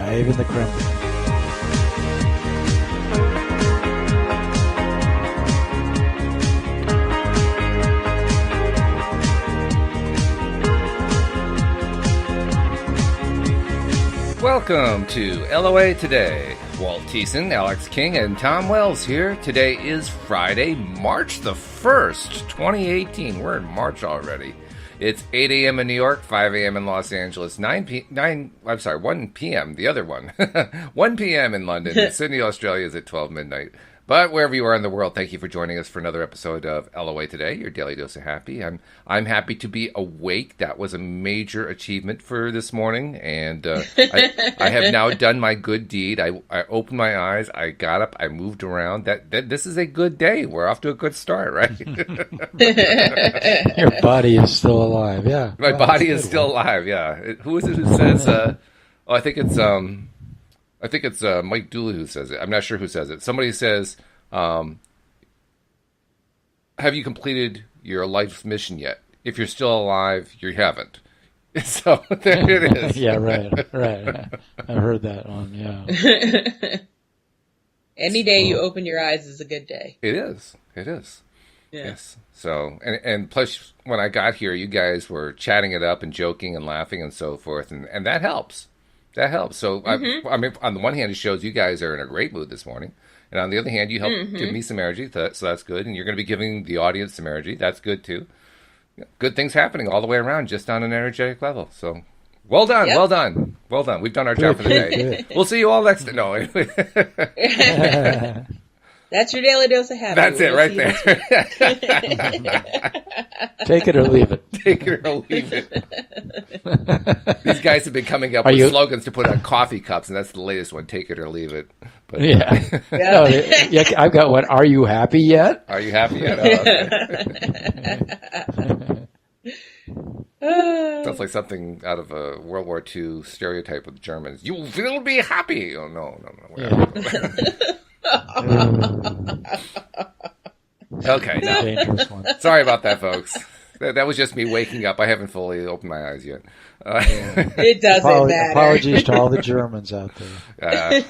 Dive in the Kremlin. Welcome to LOA Today. Walt Thiessen, Alyx King, and Tom Wells here. Today is Friday, March the 1st, 2018. We're in March already. It's 8 a.m. in New York, 5 a.m. in Los Angeles, 1 p.m. The other one. 1 p.m. in London. And Sydney, Australia is at 12 midnight. But wherever you are in the world, thank you for joining us for another episode of LOA Today, your daily dose of happy. I'm happy to be awake. That was a major achievement for this morning, and I have now done my good deed. I opened my eyes, I got up, I moved around. This is a good day. We're off to a good start, right? Your body is still alive, yeah. My body is still alive, yeah. Who is it who says? I think it's Mike Dooley who says it. I'm not sure who says it. Somebody says, have you completed your life mission yet? If you're still alive, you haven't. So there it is. Yeah, right. I heard that one, yeah. Any day you open your eyes is a good day. It is. Yeah. Yes. So, and plus, when I got here, you guys were chatting it up and joking and laughing and so forth, and that helps. That helps. So, I mean, on the one hand, it shows you guys are in a great mood this morning. And on the other hand, you help give me some energy, so that's good. And you're going to be giving the audience some energy. That's good, too. Good things happening all the way around, just on an energetic level. So, well done, yep. well done. We've done our job for the day. We'll see you all next time. No. That's your daily dose of happy. That's it right there. Take it or leave it. Take it or leave it. These guys have been coming up with slogans to put on coffee cups, and that's the latest one, take it or leave it. But, yeah. No, I've got one, are you happy yet? Are you happy yet? Sounds like something out of a World War II stereotype with Germans. You will be happy. Oh, no. Okay, no. Dangerous one. Sorry about that, folks. That was just me waking up. I haven't fully opened my eyes yet. It doesn't matter. Apologies to all the Germans out there.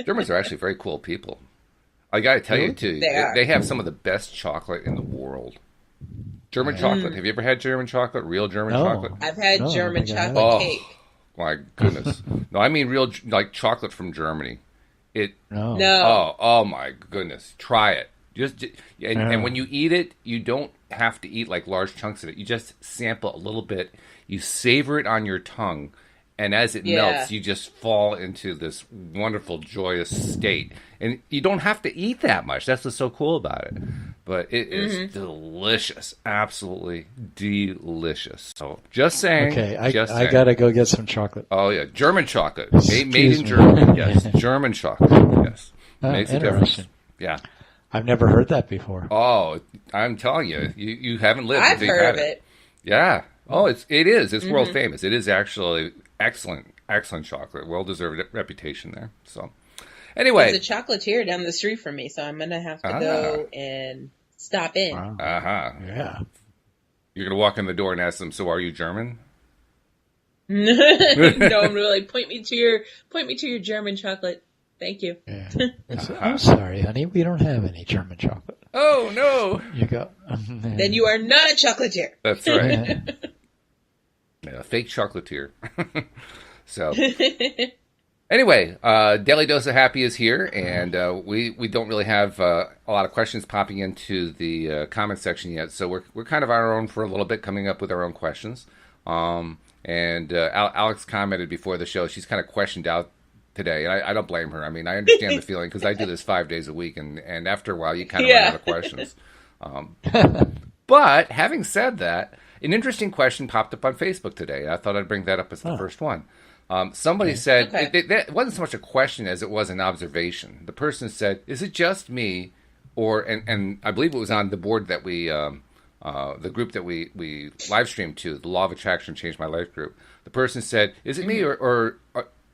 Germans are actually very cool people. I got to tell you, too, they have some of the best chocolate in the world. German chocolate. Have you ever had German chocolate? Real German chocolate? I've had German chocolate cake. My goodness. No, I mean real, like chocolate from Germany. No. Oh my goodness. Try it. And when you eat it, you don't have to eat like large chunks of it. You just sample a little bit. You savor it on your tongue. And as it melts, you just fall into this wonderful, joyous state. And you don't have to eat that much. That's what's so cool about it. But it is delicious. Absolutely delicious. So, just saying. Okay, I got to go get some chocolate. Oh, yeah. German chocolate. Made in Germany. Yes. German chocolate. Yes. Makes a difference. Yeah. I've never heard that before. Oh, I'm telling you. You haven't lived. I've heard of it. Yeah. Oh, it is. It's world famous. It is actually excellent chocolate. Well-deserved reputation there. So, anyway. There's a chocolatier down the street from me, so I'm going to have to go and stop in. Wow. Yeah. You're going to walk in the door and ask them, so are you German? No, I'm really point me to your German chocolate. Thank you. Yeah. I'm sorry, honey. We don't have any German chocolate. Oh, no. You go. Then you are not a chocolatier. That's right. Yeah, fake chocolatier. So, anyway, Daily Dose of Happy is here, and we don't really have a lot of questions popping into the comment section yet, so we're kind of on our own for a little bit, coming up with our own questions. And Alyx commented before the show, she's kind of questioned out today, and I don't blame her. I mean, I understand the feeling, because I do this 5 days a week, and after a while, you kind of run out of questions. But, having said that, an interesting question popped up on Facebook today. I thought I'd bring that up as the first one. Somebody said, it wasn't so much a question as it was an observation. The person said, is it just me, or, and I believe it was on the board that we, the group that we live streamed to, the Law of Attraction Changed My Life group. The person said, is it me, or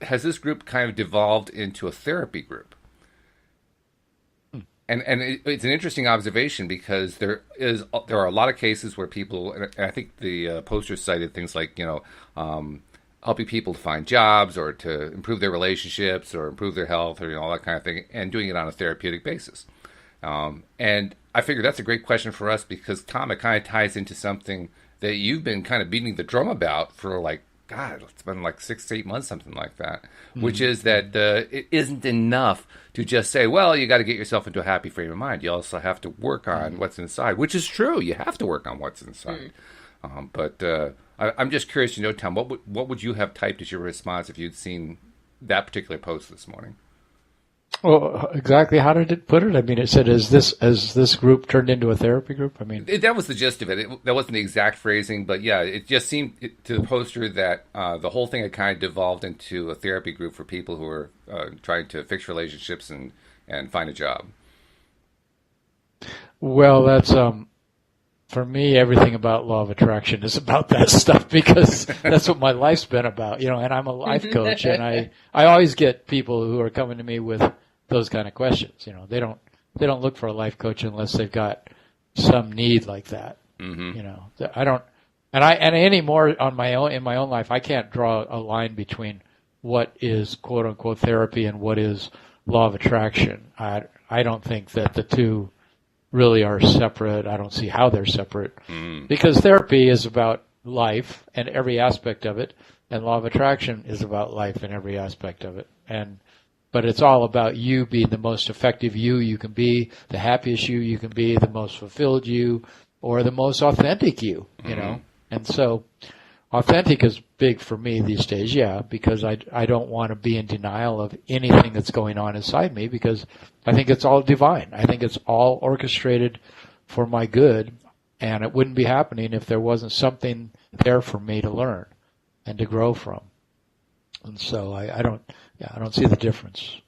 has this group kind of devolved into a therapy group? And it's an interesting observation, because there are a lot of cases where people, and I think the poster cited things like, helping people to find jobs or to improve their relationships or improve their health or all that kind of thing, and doing it on a therapeutic basis. And I figure that's a great question for us because, Tom, it kind of ties into something that you've been kind of beating the drum about for God, it's been 6 to 8 months, something like that, which is that it isn't enough to just say, well, you got to get yourself into a happy frame of mind. You also have to work on what's inside, which is true. You have to work on what's inside. But I'm just curious to know, Tom, what would you have typed as your response if you'd seen that particular post this morning? Well, exactly how did it put it? I mean, it said, "As this group turned into a therapy group?" I mean, that was the gist of it. That wasn't the exact phrasing, but yeah, it just seemed to the poster that the whole thing had kind of devolved into a therapy group for people who are trying to fix relationships and find a job. well, that's for me, everything about law of attraction is about that stuff because that's what my life's been about, and I'm a life coach, and I always get people who are coming to me with those kind of questions. They don't look for a life coach unless they've got some need like that. I don't, and anymore in my own life, I can't draw a line between what is quote unquote therapy and what is law of attraction. I don't think that the two really are separate. I don't see how they're separate because therapy is about life and every aspect of it, and law of attraction is about life and every aspect of it. But it's all about you being the most effective you can be, the happiest you can be, the most fulfilled you, or the most authentic you know. And so authentic is big for me these days, because I don't want to be in denial of anything that's going on inside me because I think it's all divine. I think it's all orchestrated for my good, and it wouldn't be happening if there wasn't something there for me to learn and to grow from. And so I don't see the difference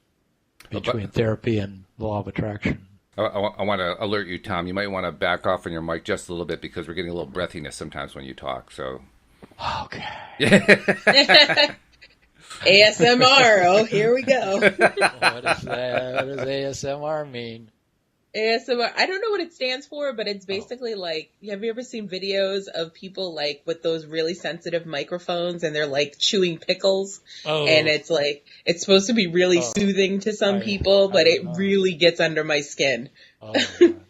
between therapy and law of attraction. I want to alert you, Tom. You might want to back off on your mic just a little bit because we're getting a little breathiness sometimes when you talk. So, okay. ASMR. Oh, here we go. What is that? What does ASMR mean? ASMR. I don't know what it stands for, but it's basically have you ever seen videos of people with those really sensitive microphones and they're chewing pickles? And it's it's supposed to be really soothing to some people, but it really gets under my skin.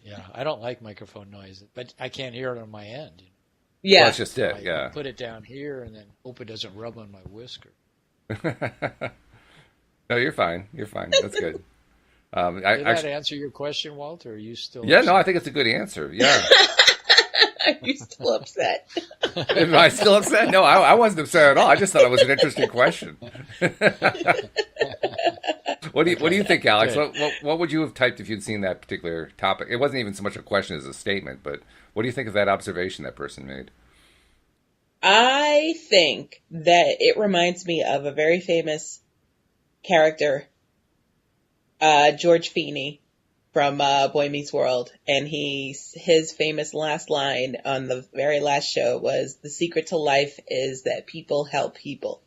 Yeah. I don't like microphone noise, but I can't hear it on my end. Yeah. Well, that's just it, I put it down here and then hope it doesn't rub on my whisker. No, you're fine. You're fine. That's good. Did that answer your question, Walter? Are you still Yeah, upset? no, I think it's a good answer. Yeah. Are you still upset? Am I still upset? No, I wasn't upset at all. I just thought it was an interesting question. What do you think, Alex? What would you have typed if you'd seen that particular topic? It wasn't even so much a question as a statement, but what do you think of that observation that person made? I think that it reminds me of a very famous character, George Feeney from Boy Meets World, and his famous last line on the very last show was, "The secret to life is that people help people."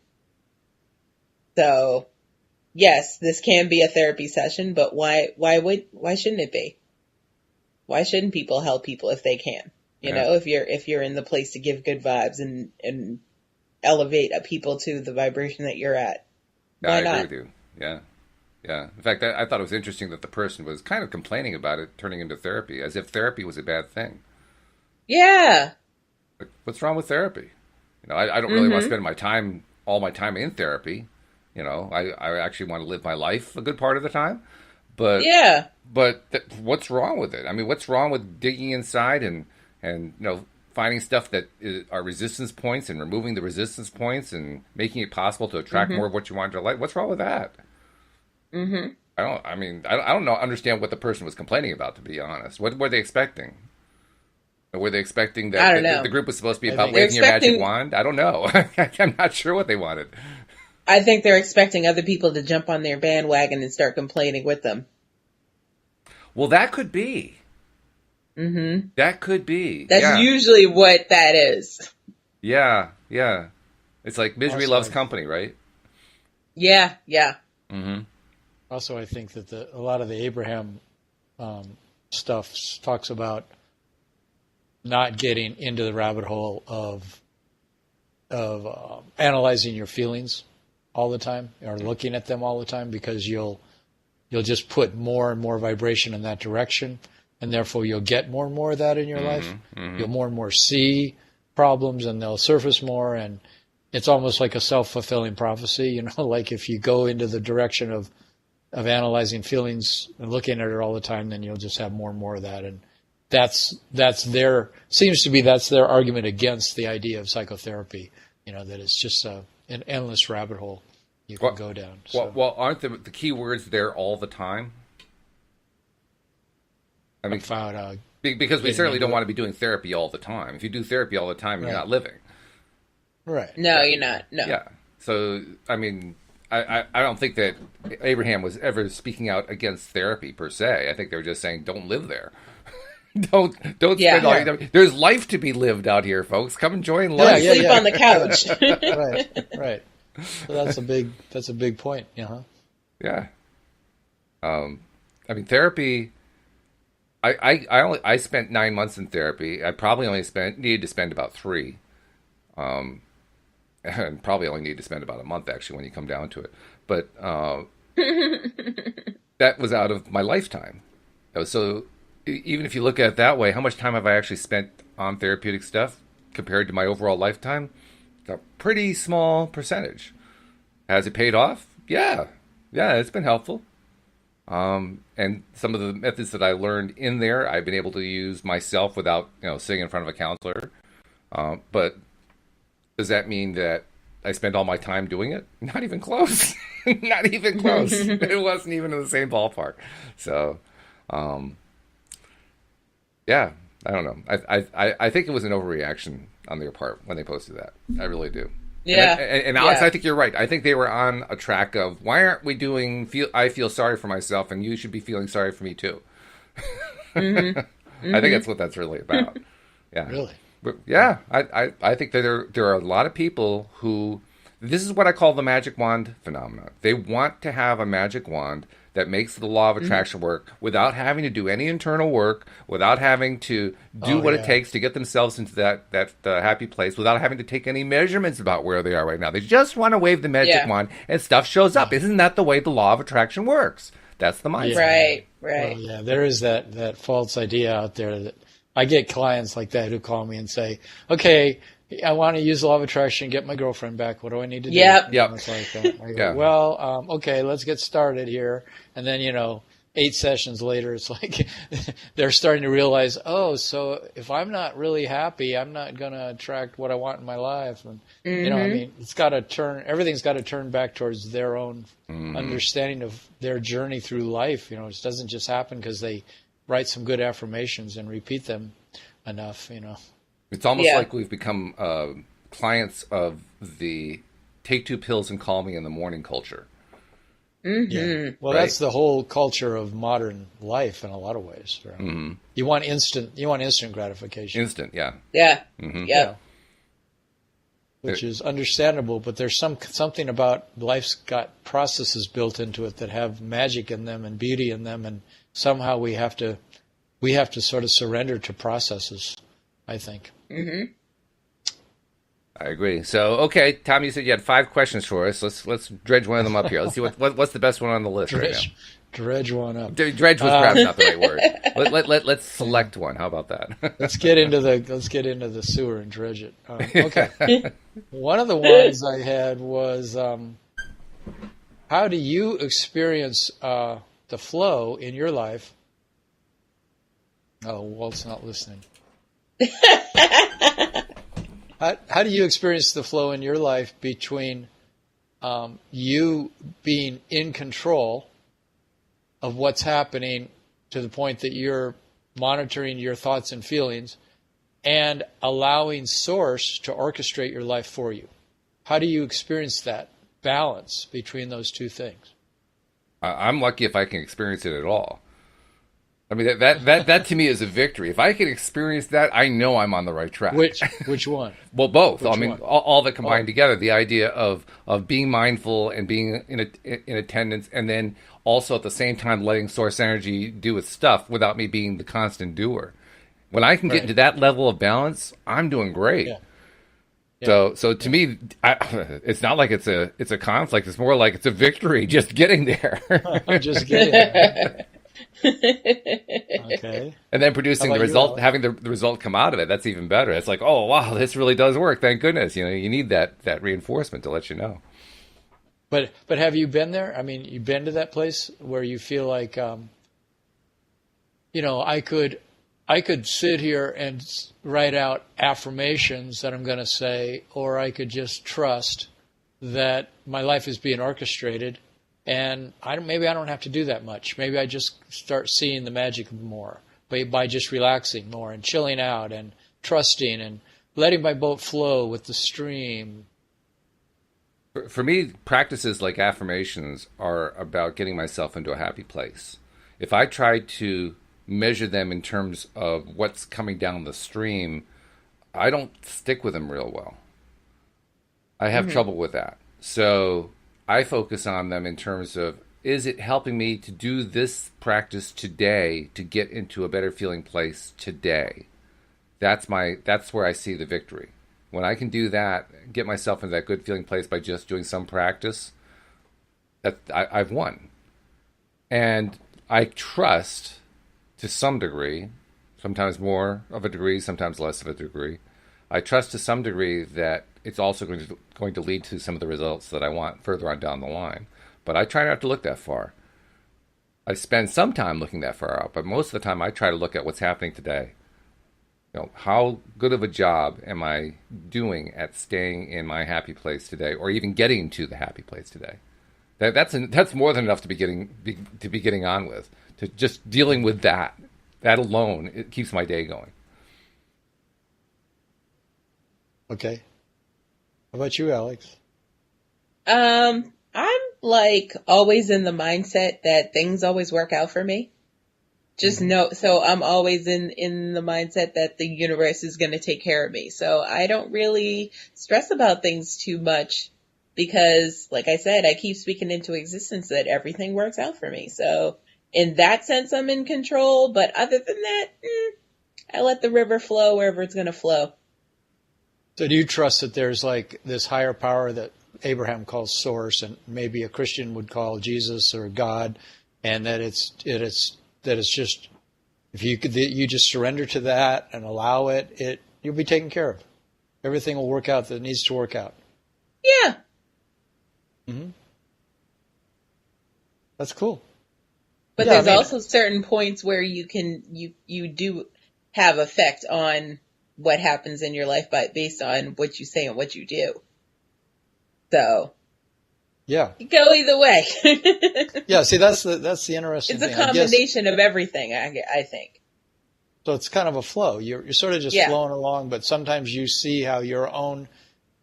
So, yes, this can be a therapy session, but why shouldn't it be? Why shouldn't people help people if they can? You know, if you're in the place to give good vibes and elevate people to the vibration that you're at. Why not? I agree with you. Yeah. Yeah. In fact, I thought it was interesting that the person was kind of complaining about it turning into therapy, as if therapy was a bad thing. Yeah. Like, what's wrong with therapy? I don't really want to spend all my time in therapy. I actually want to live my life a good part of the time. But yeah. But what's wrong with it? I mean, what's wrong with digging inside and finding stuff that are resistance points and removing the resistance points and making it possible to attract more of what you want to like? What's wrong with that? I don't understand what the person was complaining about, to be honest. What were they expecting? Were they expecting that the group was supposed to be about waving your magic wand? I don't know. I'm not sure what they wanted. I think they're expecting other people to jump on their bandwagon and start complaining with them. Well, that could be. That could be. That's usually what that is. Yeah, yeah. It's like misery loves company, right? Yeah, yeah. Also, I think that a lot of the Abraham stuff talks about not getting into the rabbit hole of analyzing your feelings all the time or looking at them all the time, because you'll just put more and more vibration in that direction, and therefore you'll get more and more of that in your life. You'll more and more see problems, and they'll surface more, and it's almost like a self-fulfilling prophecy, like if you go into the direction of analyzing feelings and looking at it all the time, then you'll just have more and more of that. And that's their argument against the idea of psychotherapy, that it's just an endless rabbit hole you can go down. So. Well, aren't the key words there all the time? I mean, because we certainly don't want to be doing therapy all the time. If you do therapy all the time, you're not living. Right. No, you're not. No. Yeah. So, I mean, I don't think that Abraham was ever speaking out against therapy per se. I think they were just saying, don't live there. don't spend all your time. There's life to be lived out here, folks. Come and join life. Sleep on the couch. Right. So that's a big point. Yeah. I mean, therapy. I spent 9 months in therapy. I probably only needed to spend about 3. And probably only need to spend about a month, actually, when you come down to it. But that was out of my lifetime. So even if you look at it that way, how much time have I actually spent on therapeutic stuff compared to my overall lifetime? A pretty small percentage. Has it paid off? Yeah, it's been helpful. And some of the methods that I learned in there, I've been able to use myself without, sitting in front of a counselor. But does that mean that I spend all my time doing it? Not even close. Not even close. It wasn't even in the same ballpark. So, yeah, I don't know. I think it was an overreaction on their part when they posted that. I really do. Yeah. And Alex, I think you're right. I think they were on a track of, why aren't we doing I feel sorry for myself and you should be feeling sorry for me too. I think that's really about. Yeah. Really? But yeah, I think that there are a lot of people who, this is what I call the magic wand phenomenon. They want to have a magic wand that makes the law of attraction work without having to do any internal work, without having to do what it takes to get themselves into that happy place, without having to take any measurements about where they are right now. They just want to wave the magic wand and stuff shows up. Isn't that the way the law of attraction works? That's the mindset. Right. Well, yeah, there is that false idea out there that I get clients like that who call me and say, okay, I want to use the law of attraction and get my girlfriend back. What do I need to do? Yep. It's like, I go, well, okay, let's get started here. And then, 8 sessions later, it's like they're starting to realize, oh, so if I'm not really happy, I'm not going to attract what I want in my life. And, it's got to turn, everything's got to turn back towards their own understanding of their journey through life. It doesn't just happen because they write some good affirmations and repeat them enough, It's almost like we've become clients of the take 2 pills and call me in the morning culture. Yeah. Well, that's the whole culture of modern life in a lot of ways. Right? You want instant gratification. Instant, yeah. Yeah. Yeah. Which is understandable, but there's something about life's got processes built into it that have magic in them and beauty in them, and somehow we have to sort of surrender to processes, I think. I agree. So, okay, Tom, you said you had 5 questions for us. Let's dredge one of them up here. Let's see what's the best one on the list right now. Dredge one up. Dredge was perhaps not the right word. Let's select one. How about that? Let's get into the sewer and dredge it. Okay. One of the ones I had was, how do you experience the flow in your life? Oh, Walt's not listening. How do you experience the flow in your life between you being in control of what's happening to the point that you're monitoring your thoughts and feelings and allowing Source to orchestrate your life for you? How do you experience that balance between those two things? I'm lucky if I can experience it at all. I mean, that to me is a victory. If I can experience that, I know I'm on the right track. Which one? Well, both. Which I mean, one? all that combined together. The idea of being mindful and being in attendance, and then also at the same time letting Source Energy do its stuff without me being the constant doer. When I can get into that level of balance, I'm doing great. Yeah. So to me, it's not like it's a conflict. It's more like it's a victory just getting there. Just getting there. Okay. And then producing the result, having the result come out of it. That's even better. It's like, oh wow, this really does work. Thank goodness. You need that reinforcement to let you know. But have you been there? I mean, you've been to that place where you feel like, I could sit here and write out affirmations that I'm going to say, or I could just trust that my life is being orchestrated, and maybe I don't have to do that much. Maybe I just start seeing the magic more by just relaxing more and chilling out and trusting and letting my boat flow with the stream. For me, practices like affirmations are about getting myself into a happy place. If I try to measure them in terms of what's coming down the stream, I don't stick with them real well. I have trouble with that. So I focus on them in terms of, is it helping me to do this practice today to get into a better feeling place today? That's where I see the victory. When I can do that, get myself into that good feeling place by just doing some practice, I've won. And I trust, to some degree, sometimes more of a degree, sometimes less of a degree, I trust to some degree that it's also going to lead to some of the results that I want further on down the line. But I try not to look that far. I spend some time looking that far out, but most of the time I try to look at what's happening today. How good of a job am I doing at staying in my happy place today, or even getting to the happy place today? That's more than enough to be getting on with. To just dealing with that alone, it keeps my day going. Okay. How about you, Alyx? I'm like always in the mindset that things always work out for me. So I'm always in the mindset that the universe is going to take care of me. So I don't really stress about things too much because, like I said, I keep speaking into existence that everything works out for me. So in that sense, I'm in control. But other than that, I let the river flow wherever it's going to flow. So do you trust that there's like this higher power that Abraham calls source, and maybe a Christian would call Jesus or God, and that it's just, if you just surrender to that and allow it, you'll be taken care of. Everything will work out that needs to work out. Yeah. Mm-hmm. That's cool. But there's also certain points where you do have effect on what happens in your life based on what you say and what you do. So yeah, you go either way. Yeah, see, that's the interesting thing. It's a combination of everything, I think. So it's kind of a flow. You're sort of just flowing along, but sometimes you see how your own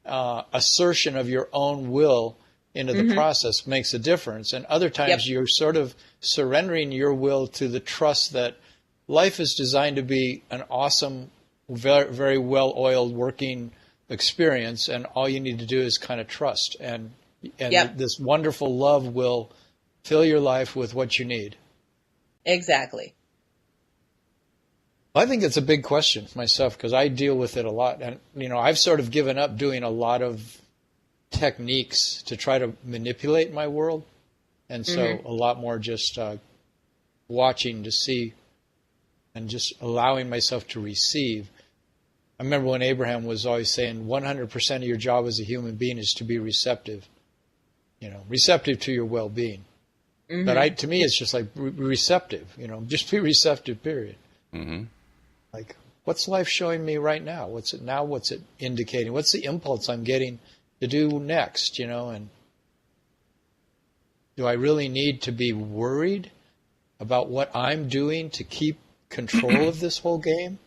assertion of your own will into the process makes a difference. And other times you're sort of surrendering your will to the trust that life is designed to be an awesome, very, very well-oiled working experience, and all you need to do is kind of trust, and this wonderful love will fill your life with what you need. Exactly. I think it's a big question myself because I deal with it a lot, and I've sort of given up doing a lot of techniques to try to manipulate my world, and so a lot more just watching to see and just allowing myself to receive. I remember when Abraham was always saying 100% of your job as a human being is to be receptive, receptive to your well-being. But to me, it's just like receptive, just be receptive, period. Mm-hmm. Like, what's life showing me right now? What's it indicating? What's the impulse I'm getting to do next, and do I really need to be worried about what I'm doing to keep control of this whole game?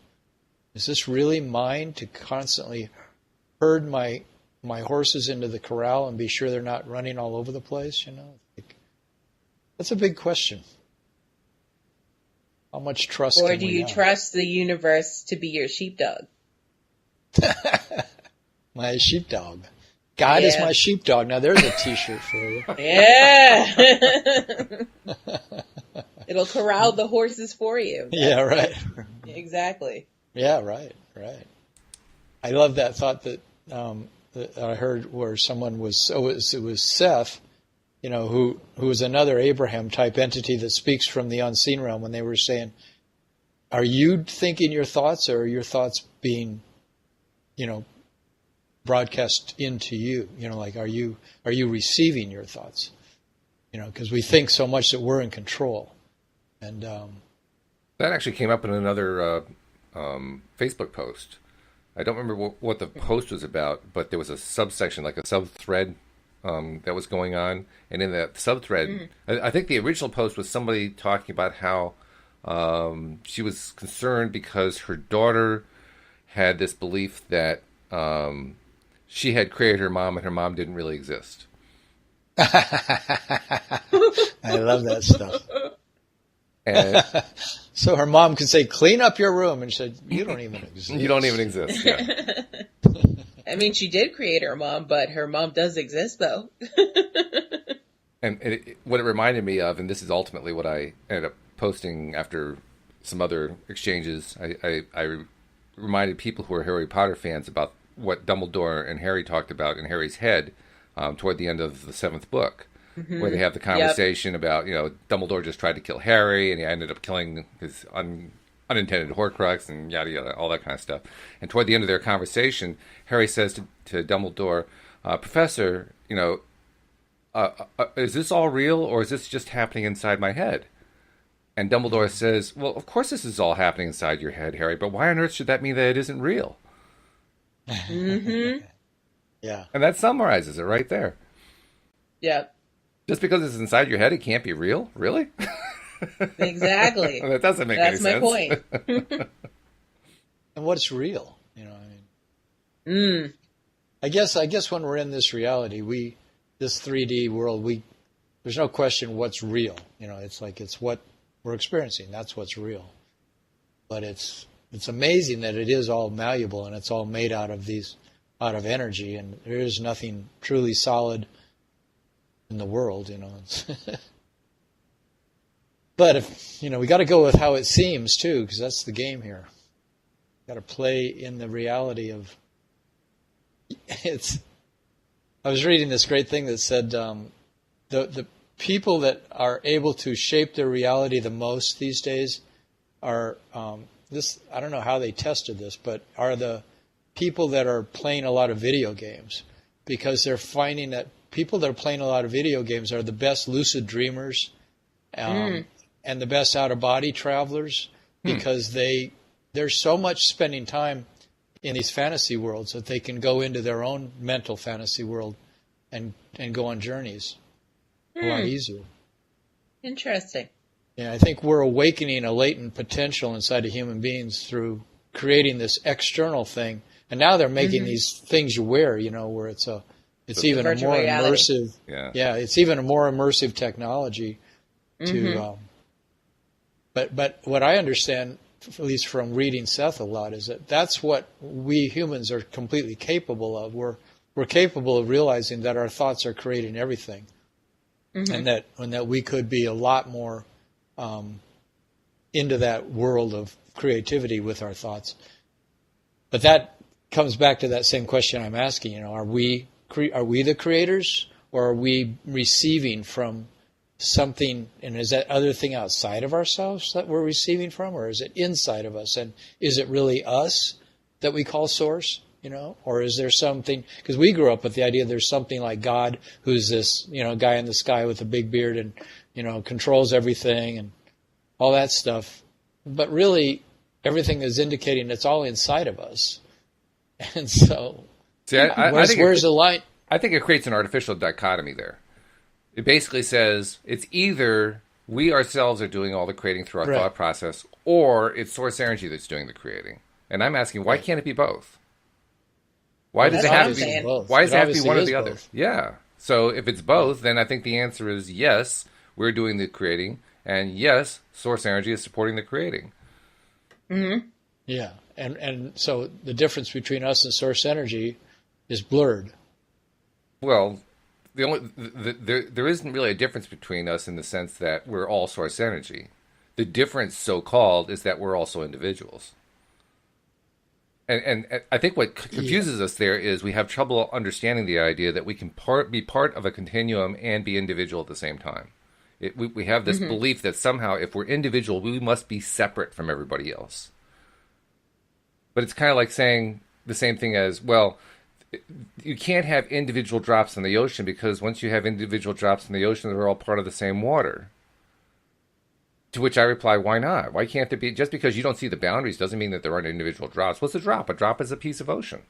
Is this really mine to constantly herd my horses into the corral and be sure they're not running all over the place? That's a big question. How much trust? Or do you trust the universe to be your sheepdog? My sheepdog. God is my sheepdog. Now there's a T-shirt for you. Yeah. It'll corral the horses for you. Yeah, right. Exactly. Yeah, right. I love that thought that that I heard where someone was, it was Seth, who was another Abraham type entity that speaks from the unseen realm, when they were saying, are you thinking your thoughts, or are your thoughts being, broadcast into you? Like, are you receiving your thoughts? Because we think so much that we're in control. And that actually came up in another Facebook post. I don't remember what the post was about, but there was a subsection, like a sub-thread that was going on. And in that sub-thread, I think the original post was somebody talking about how she was concerned because her daughter had this belief that she had created her mom and her mom didn't really exist. I love that stuff. And so her mom could say, clean up your room. And she said, you don't even exist. You don't even exist. Yeah. I mean, she did create her mom, but her mom does exist, though. And what it reminded me of, and this is ultimately what I ended up posting after some other exchanges, I reminded people who are Harry Potter fans about what Dumbledore and Harry talked about in Harry's head toward the end of the 7th book. Where they have the conversation about, Dumbledore just tried to kill Harry, and he ended up killing his unintended Horcrux, and yada yada, all that kind of stuff. And toward the end of their conversation, Harry says to Dumbledore, Professor, is this all real, or is this just happening inside my head? And Dumbledore says, well, of course this is all happening inside your head, Harry, but why on earth should that mean that it isn't real? Mm-hmm. Yeah. And that summarizes it right there. Yeah. Just because it's inside your head, it can't be real? Really? Exactly. That doesn't make any sense. That's my point. And what's real? I guess when we're in this reality, this 3D world, there's no question what's real. It's what we're experiencing. That's what's real. But it's amazing that it is all malleable, and it's all made out of energy, and there is nothing truly solid in the world, But if we got to go with how it seems too, because that's the game here. Got to play in the reality of I was reading this great thing that said the people that are able to shape their reality the most these days are this. I don't know how they tested this, but are the people that are playing a lot of video games, because they're finding that people that are playing a lot of video games are the best lucid dreamers and the best out-of-body travelers, because they're so much spending time in these fantasy worlds that they can go into their own mental fantasy world and go on journeys a lot easier. Interesting. Yeah, I think we're awakening a latent potential inside of human beings through creating this external thing. And now they're making these things you wear, where it's even a more immersive. Yeah, it's even a more immersive technology to. But what I understand, at least from reading Seth a lot, is that that's what we humans are completely capable of. We're capable of realizing that our thoughts are creating everything, and that we could be a lot more into that world of creativity with our thoughts. But that comes back to that same question I'm asking. Are we the creators, or are we receiving from something? And is that other thing outside of ourselves that we're receiving from, or is it inside of us? And is it really us that we call source? Or is there something? Because we grew up with the idea there's something like God, who's this guy in the sky with a big beard and controls everything and all that stuff. But really, everything is indicating it's all inside of us. And so, where's the line? I think it creates an artificial dichotomy there. It basically says it's either we ourselves are doing all the creating through our thought process, or it's source energy that's doing the creating. And I'm asking, why can't it be both? Why does it have to be both? Why does it have to be one or the other? Yeah. So if it's both, then I think the answer is yes, we're doing the creating, and yes, source energy is supporting the creating. Mm-hmm. Yeah. And so the difference between us and source energy is blurred. Well, there isn't really a difference between us in the sense that we're all source energy. The difference, so-called, is that we're also individuals. And I think what confuses us there is we have trouble understanding the idea that we can be part of a continuum and be individual at the same time. We have this belief that somehow if we're individual, we must be separate from everybody else. But it's kind of like saying the same thing as, well, you can't have individual drops in the ocean because once you have individual drops in the ocean, they're all part of the same water. To which I reply, why not? Why can't there be? Just because you don't see the boundaries doesn't mean that there aren't individual drops. What's a drop? A drop is a piece of ocean.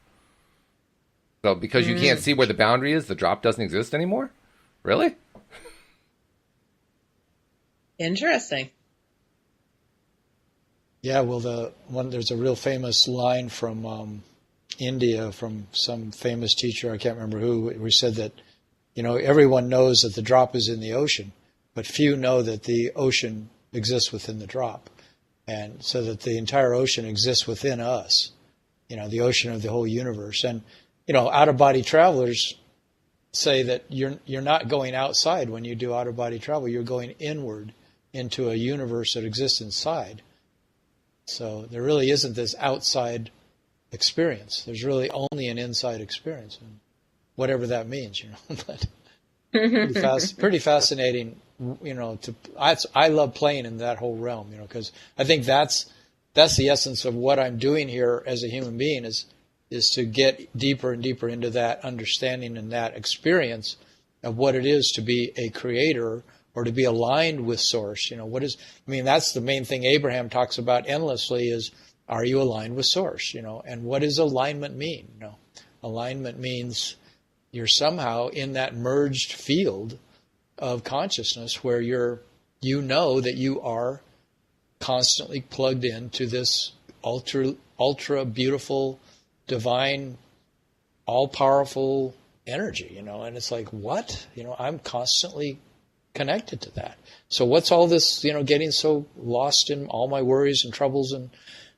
So because you can't see where the boundary is, the drop doesn't exist anymore? Really? Interesting. Yeah, well, there's a real famous line from India from some famous teacher, I can't remember who said that, everyone knows that the drop is in the ocean, but few know that the ocean exists within the drop, and so that the entire ocean exists within us, the ocean of the whole universe. And out-of-body travelers say that you're not going outside when you do out-of-body travel. You're going inward into a universe that exists inside. So there really isn't this outside experience. There's really only an inside experience, and whatever that means, But pretty fascinating. I love playing in that whole realm, because I think that's the essence of what I'm doing here as a human being is to get deeper and deeper into that understanding and that experience of what it is to be a creator or to be aligned with Source. That's the main thing Abraham talks about endlessly is, are you aligned with Source? And what does alignment mean? Alignment means you're somehow in that merged field of consciousness where that you are constantly plugged into this ultra beautiful, divine, all-powerful energy, and it's like, what? I'm constantly connected to that. So what's all this, getting so lost in all my worries and troubles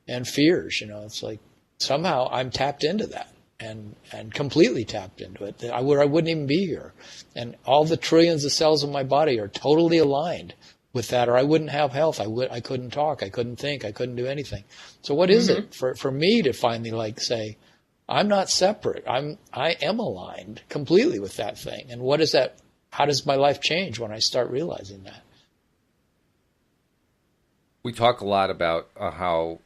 and fears? It's like somehow I'm tapped into that. And completely tapped into it, where I wouldn't even be here. And all the trillions of cells in my body are totally aligned with that, or I wouldn't have health. I couldn't talk. I couldn't think. I couldn't do anything. So what is it for me to finally say, I'm not separate. I am aligned completely with that thing. And what is that? How does my life change when I start realizing that? We talk a lot about how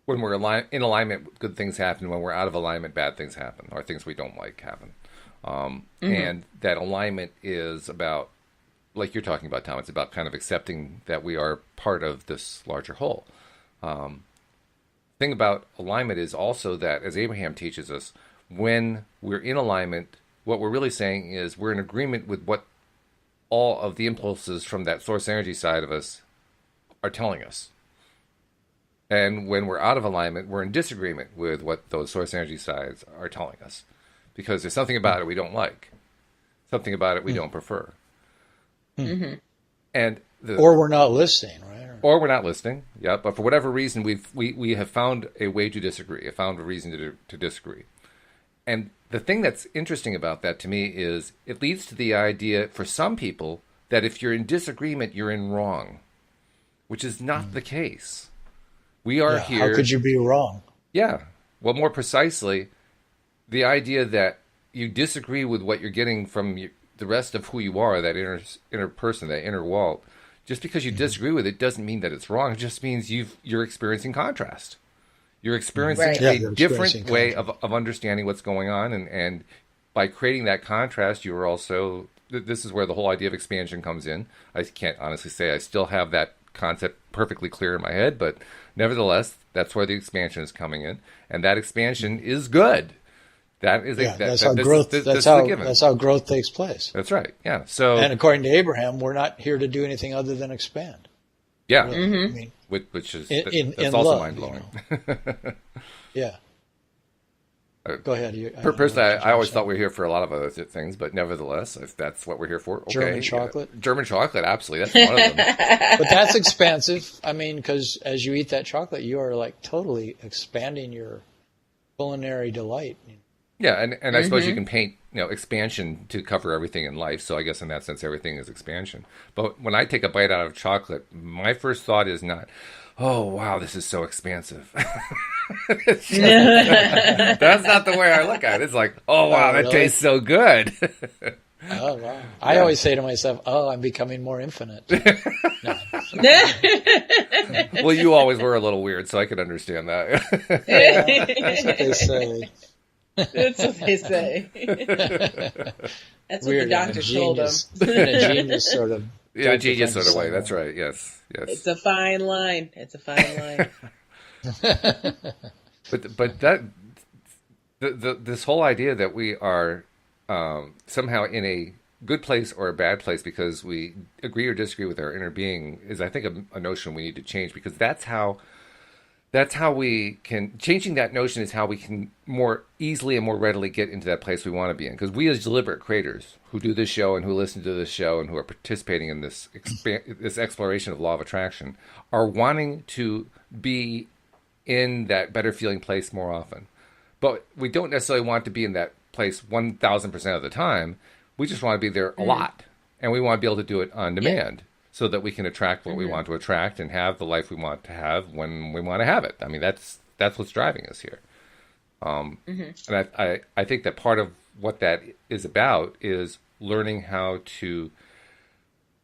when we're in alignment, good things happen. When we're out of alignment, bad things happen, or things we don't like happen. And that alignment is about, like you're talking about, Tom, it's about kind of accepting that we are part of this larger whole. Thing about alignment is also that, as Abraham teaches us, when we're in alignment, what we're really saying is we're in agreement with what all of the impulses from that source energy side of us are telling us. And when we're out of alignment, we're in disagreement with what those source energy sides are telling us. Because there's something about it we don't like. Something about it we don't prefer. And or we're not listening, right? Or we're not listening, yeah. But for whatever reason, we have found a way to disagree. Have found a reason to disagree. And the thing that's interesting about that to me is it leads to the idea for some people that if you're in disagreement, you're in wrong. Which is not the case. We are here. How could you be wrong? Yeah. Well, more precisely, the idea that you disagree with what you're getting from the rest of who you are, that inner person, that inner Walt. Just because you disagree with it doesn't mean that it's wrong. It just means you're experiencing contrast. You're experiencing a different way of understanding what's going on. And by creating that contrast, you are also, this is where the whole idea of expansion comes in. I can't honestly say I still have that concept perfectly clear in my head, but nevertheless, that's where the expansion is coming in, and that expansion is good. That is that's how growth. That's how growth takes place. That's right. Yeah. So, and according to Abraham, we're not here to do anything other than expand. Yeah. Really. I mean, which is that's also love, mind blowing. Yeah. Go ahead. Personally, I always thought we were here for a lot of other things, but nevertheless, if that's what we're here for, okay. German chocolate. German chocolate, absolutely. That's one of them. But that's expansive. I mean, because as you eat that chocolate, you are like totally expanding your culinary delight. Yeah, and I suppose you can paint expansion to cover everything in life. So I guess in that sense, everything is expansion. But when I take a bite out of chocolate, my first thought is not, oh, wow, this is so expansive. That's not the way I look at it. It's like, oh, wow, that really? tastes so good. Oh, wow. I always say to myself, oh, I'm becoming more infinite. No. Well, you always were a little weird, so I could understand that. Yeah, that's what they say. That's what they say. That's Weird, what the doctor told him. In a genius sort of. Yeah, genius sort of way. That's right. Yes. It's a fine line. It's a fine line. But that this whole idea that we are somehow in a good place or a bad place because we agree or disagree with our inner being is, I think, a notion we need to change, because that's how we can, changing that notion is how we can more easily and more readily get into that place we want to be in. Because we as deliberate creators who do this show and who listen to this show and who are participating in this this exploration of law of attraction are wanting to be in that better feeling place more often. But we don't necessarily want to be in that place 1,000% of the time. We just want to be there a lot. And we want to be able to do it on demand. Yeah. So that we can attract what we want to attract and have the life we want to have when we want to have it. I mean, that's what's driving us here. And I think that part of what that is about is learning how to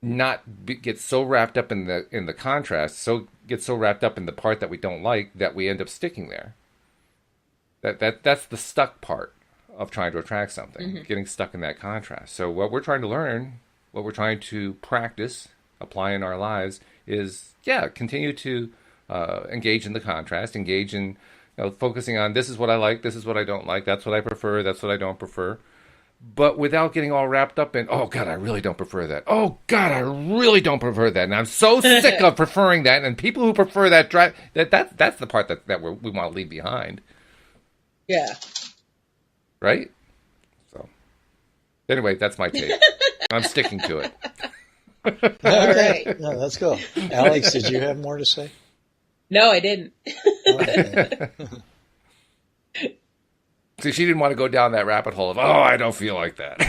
not get so wrapped up in the contrast, get so wrapped up in the part that we don't like that we end up sticking there. That's the stuck part of trying to attract something, getting stuck in that contrast. So what we're trying to learn, what we're trying to practice, apply in our lives is, continue to engage in the contrast, engage in focusing on this is what I like, this is what I don't like, that's what I prefer, that's what I don't prefer, but without getting all wrapped up in, oh God, I really don't prefer that. Oh God, I really don't prefer that, and I'm so sick of preferring that. And people who prefer that that's the part that we want to leave behind. Yeah. Right. So, anyway, that's my take. I'm sticking to it. Okay. No, that's cool. Alyx, did you have more to say? No, I didn't. Okay. See, she didn't want to go down that rabbit hole of, oh, I don't feel like that.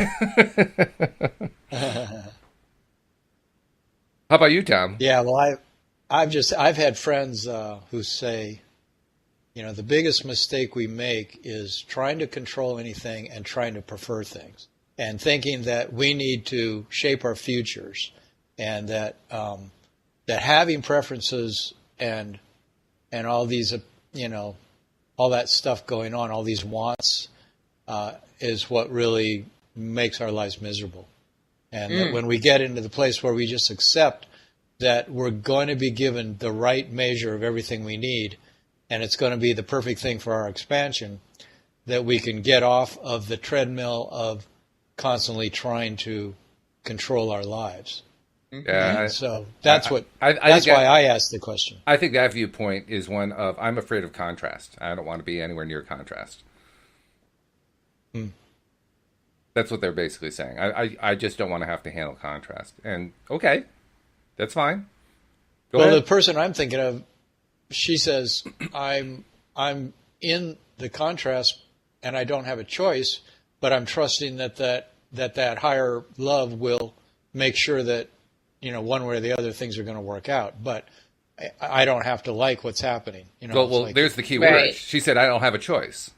How about you, Tom? Yeah, well, I've had friends who say, the biggest mistake we make is trying to control anything and trying to prefer things, and thinking that we need to shape our futures, and that that having preferences and all these, all that stuff going on, all these wants, is what really makes our lives miserable. And that when we get into the place where we just accept that we're going to be given the right measure of everything we need, and it's going to be the perfect thing for our expansion, that we can get off of the treadmill of constantly trying to control our lives. Yeah. So that's why I asked the question. I think that viewpoint is one of, I'm afraid of contrast. I don't want to be anywhere near contrast. That's what they're basically saying. I just don't want to have to handle contrast. And okay, that's fine. Go ahead. The person I'm thinking of, she says, I'm in the contrast and I don't have a choice, but I'm trusting that higher love will make sure that, one way or the other things are going to work out. But I don't have to like what's happening. There's the key word. She said, I don't have a choice.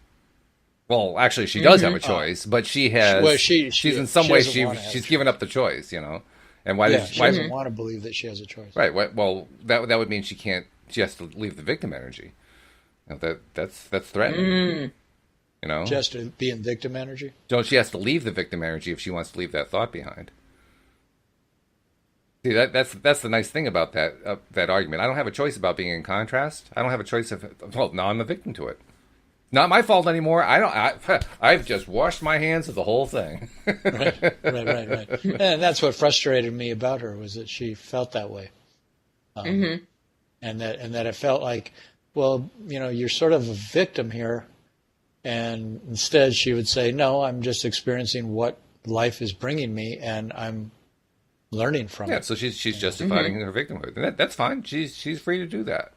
Well, actually, she does have a choice, but she has. Well, she's in some ways she's given up the choice, And why she doesn't want to believe that she has a choice. Right. Well, that would mean she can't. She has to leave the victim energy. That's threatening. Just to be in victim energy. So she has to leave the victim energy if she wants to leave that thought behind. See, that's the nice thing about that argument. I don't have a choice about being in contrast. I don't have a choice now I'm a victim to it. Not my fault anymore. I've just washed my hands of the whole thing. Right. And that's what frustrated me about her, was that she felt that way. And that it felt like, well, you're sort of a victim here. And instead she would say, no, I'm just experiencing what life is bringing me, and I'm learning from it. Yeah, so she's justifying her victimhood. And that's fine. She's free to do that.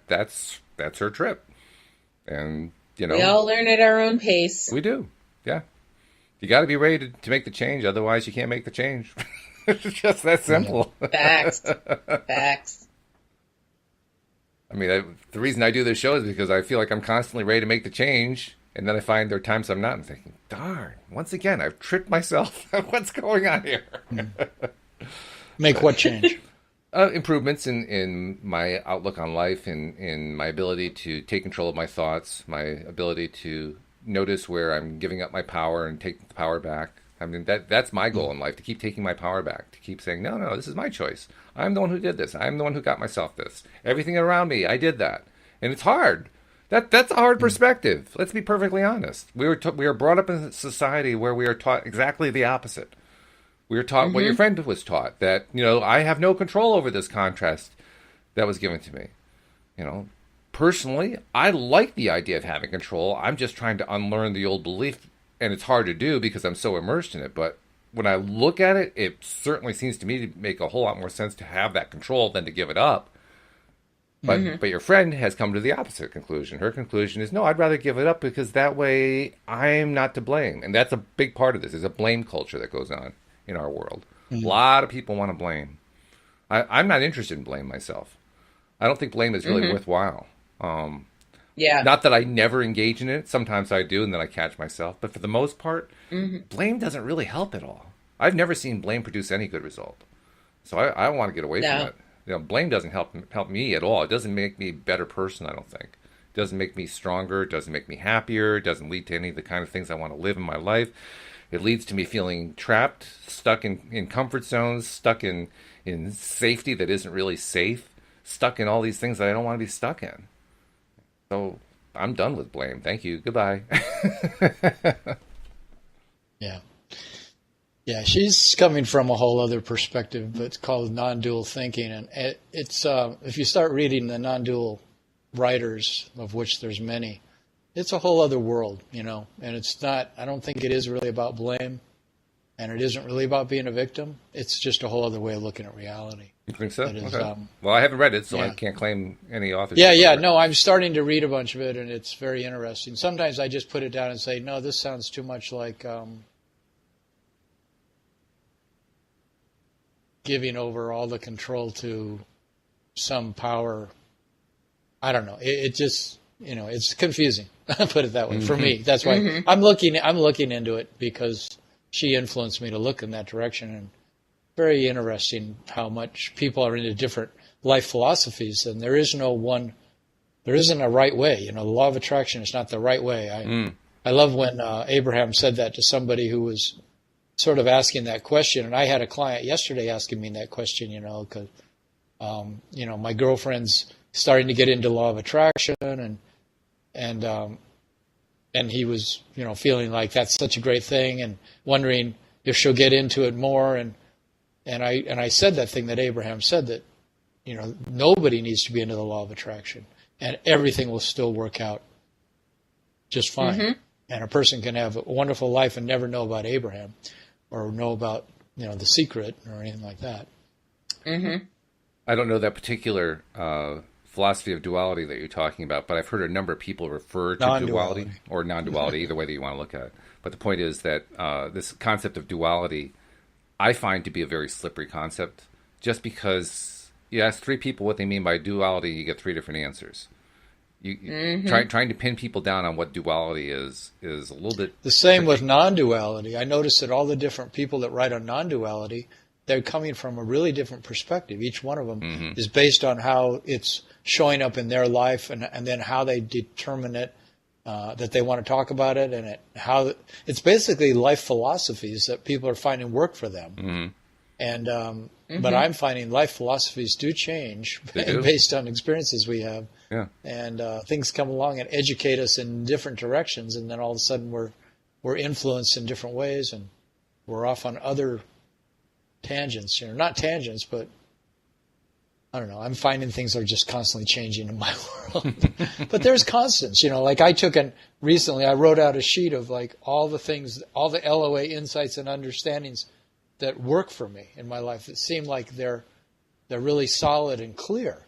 That's her trip. And, we all learn at our own pace. We do. Yeah. You got to be ready to make the change. Otherwise, you can't make the change. It's just that simple. Facts. Facts. I mean, the reason I do this show is because I feel like I'm constantly ready to make the change. And then I find there are times I'm not. I'm thinking, darn, once again, I've tricked myself. What's going on here? Make what change? Improvements in my outlook on life, in my ability to take control of my thoughts, my ability to notice where I'm giving up my power and take the power back. I mean, that's my goal in life, to keep taking my power back, to keep saying, no, this is my choice. I'm the one who did this. I'm the one who got myself this. Everything around me, I did that. And it's hard. That's a hard perspective. Let's be perfectly honest. We were brought up in a society where we are taught exactly the opposite. We were taught what your friend was taught, that, I have no control over this contrast that was given to me. Personally, I like the idea of having control. I'm just trying to unlearn the old belief, and it's hard to do because I'm so immersed in it. But when I look at it, it certainly seems to me to make a whole lot more sense to have that control than to give it up. But your friend has come to the opposite conclusion. Her conclusion is, no, I'd rather give it up because that way I'm not to blame. And that's a big part of this. There's a blame culture that goes on in our world. A lot of people want to blame. I'm not interested in blame myself. I don't think blame is really worthwhile. Not that I never engage in it. Sometimes I do, and then I catch myself. But for the most part, blame doesn't really help at all. I've never seen blame produce any good result. So I want to get away from it. Blame doesn't help me at all. It doesn't make me a better person, I don't think. It doesn't make me stronger. It doesn't make me happier. It doesn't lead to any of the kind of things I want to live in my life. It leads to me feeling trapped, stuck in comfort zones, stuck in safety that isn't really safe, stuck in all these things that I don't want to be stuck in. So I'm done with blame. Thank you. Goodbye. Yeah. Yeah, she's coming from a whole other perspective, but it's called non-dual thinking. And it's if you start reading the non-dual writers, of which there's many, it's a whole other world, and it's not, I don't think it is really about blame, and it isn't really about being a victim. It's just a whole other way of looking at reality. You think so? Okay. Well, I haven't read it, so I can't claim any authorship. Yeah. No, I'm starting to read a bunch of it, and it's very interesting. Sometimes I just put it down and say, no, this sounds too much like giving over all the control to some power. I don't know. It just, it's confusing. Put it that way for me. That's why I'm looking into it, because she influenced me to look in that direction. And very interesting how much people are into different life philosophies, and there isn't a right way. The law of attraction is not the right way. I love when Abraham said that to somebody who was sort of asking that question. And I had a client yesterday asking me that question, because, my girlfriend's starting to get into law of attraction, and he was, feeling like that's such a great thing and wondering if she'll get into it more. And I said that thing that Abraham said, that, nobody needs to be into the law of attraction, and everything will still work out just fine. And a person can have a wonderful life and never know about Abraham, or know about, the secret or anything like that. I don't know that particular philosophy of duality that you're talking about, but I've heard a number of people refer to duality or non-duality, either way that you want to look at it. But the point is that this concept of duality, I find to be a very slippery concept, just because you ask three people what they mean by duality, you get three different answers. Trying to pin people down on what duality is a little bit... The same tricky. With non-duality. I noticed that all the different people that write on non-duality, they're coming from a really different perspective. Each one of them is based on how it's showing up in their life, and then how they determine it, that they want to talk about it, and how it's basically life philosophies that people are finding work for them. And but I'm finding life philosophies do change based on experiences we have. Yeah. And things come along and educate us in different directions, and then all of a sudden we're influenced in different ways, and we're off on other tangents. Not tangents, but I don't know. I'm finding things are just constantly changing in my world. But there's constants. Like recently I wrote out a sheet of like all the things, all the LOA insights and understandings that work for me in my life. It seemed like they're really solid and clear,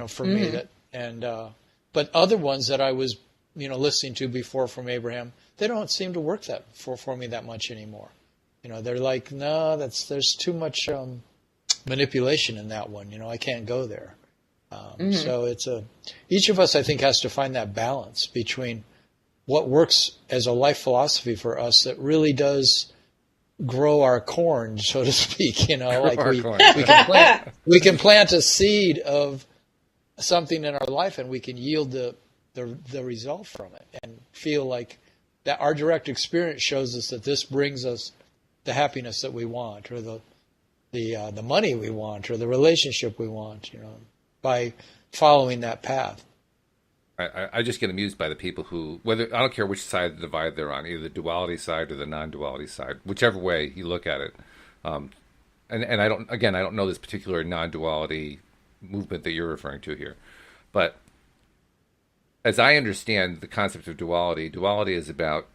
for me. But other ones that I was, listening to before from Abraham, don't seem to work that for me that much anymore. They're like, no, there's too much manipulation in that one. I can't go there. So each of us, I think, has to find that balance between what works as a life philosophy for us that really does grow our corn, so to speak. Like we can plant a seed of something in our life, and we can yield the result from it, and feel like that our direct experience shows us that this brings us the happiness that we want, or the money we want, or the relationship we want. By following that path. I just get amused by the people who, I don't care which side of the divide they're on, either the duality side or the non-duality side, whichever way you look at it. And I don't know this particular non-duality movement that you're referring to here, but as I understand the concept of duality is about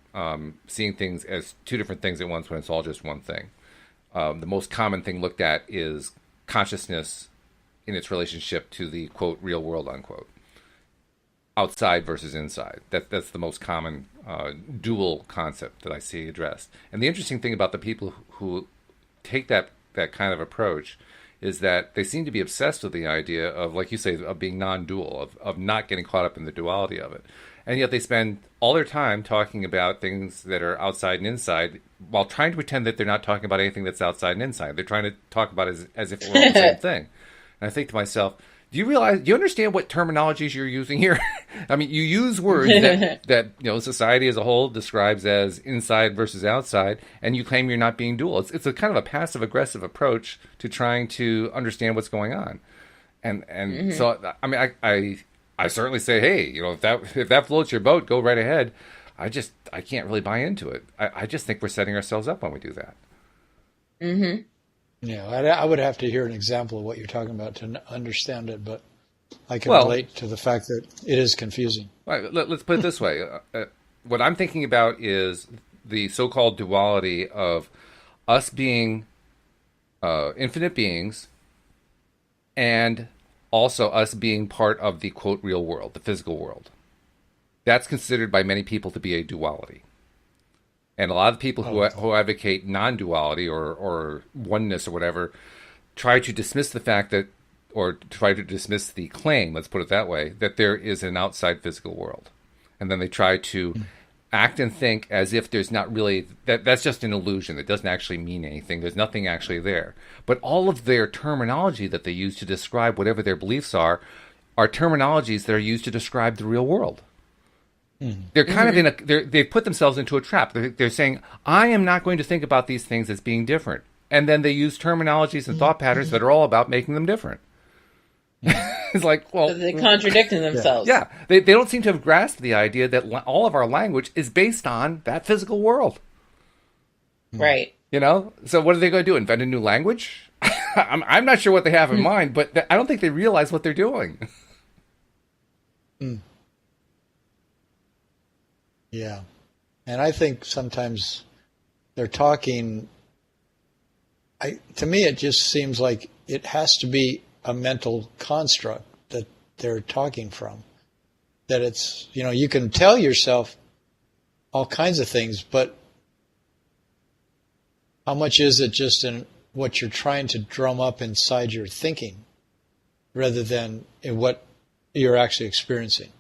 seeing things as two different things at once when it's all just one thing. The most common thing looked at is consciousness in its relationship to the, quote, real world, unquote. Outside versus inside. That's the most common dual concept that I see addressed. And the interesting thing about the people who take that kind of approach is that they seem to be obsessed with the idea of, like you say, of being non-dual, of not getting caught up in the duality of it. And yet they spend all their time talking about things that are outside and inside while trying to pretend that they're not talking about anything that's outside and inside. They're trying to talk about it as if we're all the same thing. And I think to myself, do you understand what terminologies you're using here? I mean, you use words that society as a whole describes as inside versus outside, and you claim you're not being dual. It's a kind of a passive aggressive approach to trying to understand what's going on. And so I mean, I certainly say, hey, if that floats your boat, go right ahead. I can't really buy into it. I just think we're setting ourselves up when we do that. Mm-hmm. Yeah, I would have to hear an example of what you're talking about to understand it, but I can relate to the fact that it is confusing. Right, let's put it this way. What I'm thinking about is the so-called duality of us being infinite beings and also us being part of the, quote, real world, the physical world. That's considered by many people to be a duality. And a lot of people who advocate non-duality or oneness or whatever try to dismiss the fact that, or try to dismiss the claim, let's put it that way, that there is an outside physical world. And then they try to act and think as if there's not really, that's just an illusion. It doesn't actually mean anything. There's nothing actually there. But all of their terminology that they use to describe whatever their beliefs are terminologies that are used to describe the real world. They're kind of they've put themselves into a trap. They're saying, I am not going to think about these things as being different. And then they use terminologies and thought patterns that are all about making them different. It's like, well, so they're contradicting themselves. Yeah. They don't seem to have grasped the idea that all of our language is based on that physical world. Right. So what are they going to do? Invent a new language? I'm not sure what they have in mind, but I don't think they realize what they're doing. Yeah. And I think sometimes they're talking, to me it just seems like it has to be a mental construct that they're talking from. That it's, you can tell yourself all kinds of things, but how much is it just in what you're trying to drum up inside your thinking rather than in what you're actually experiencing?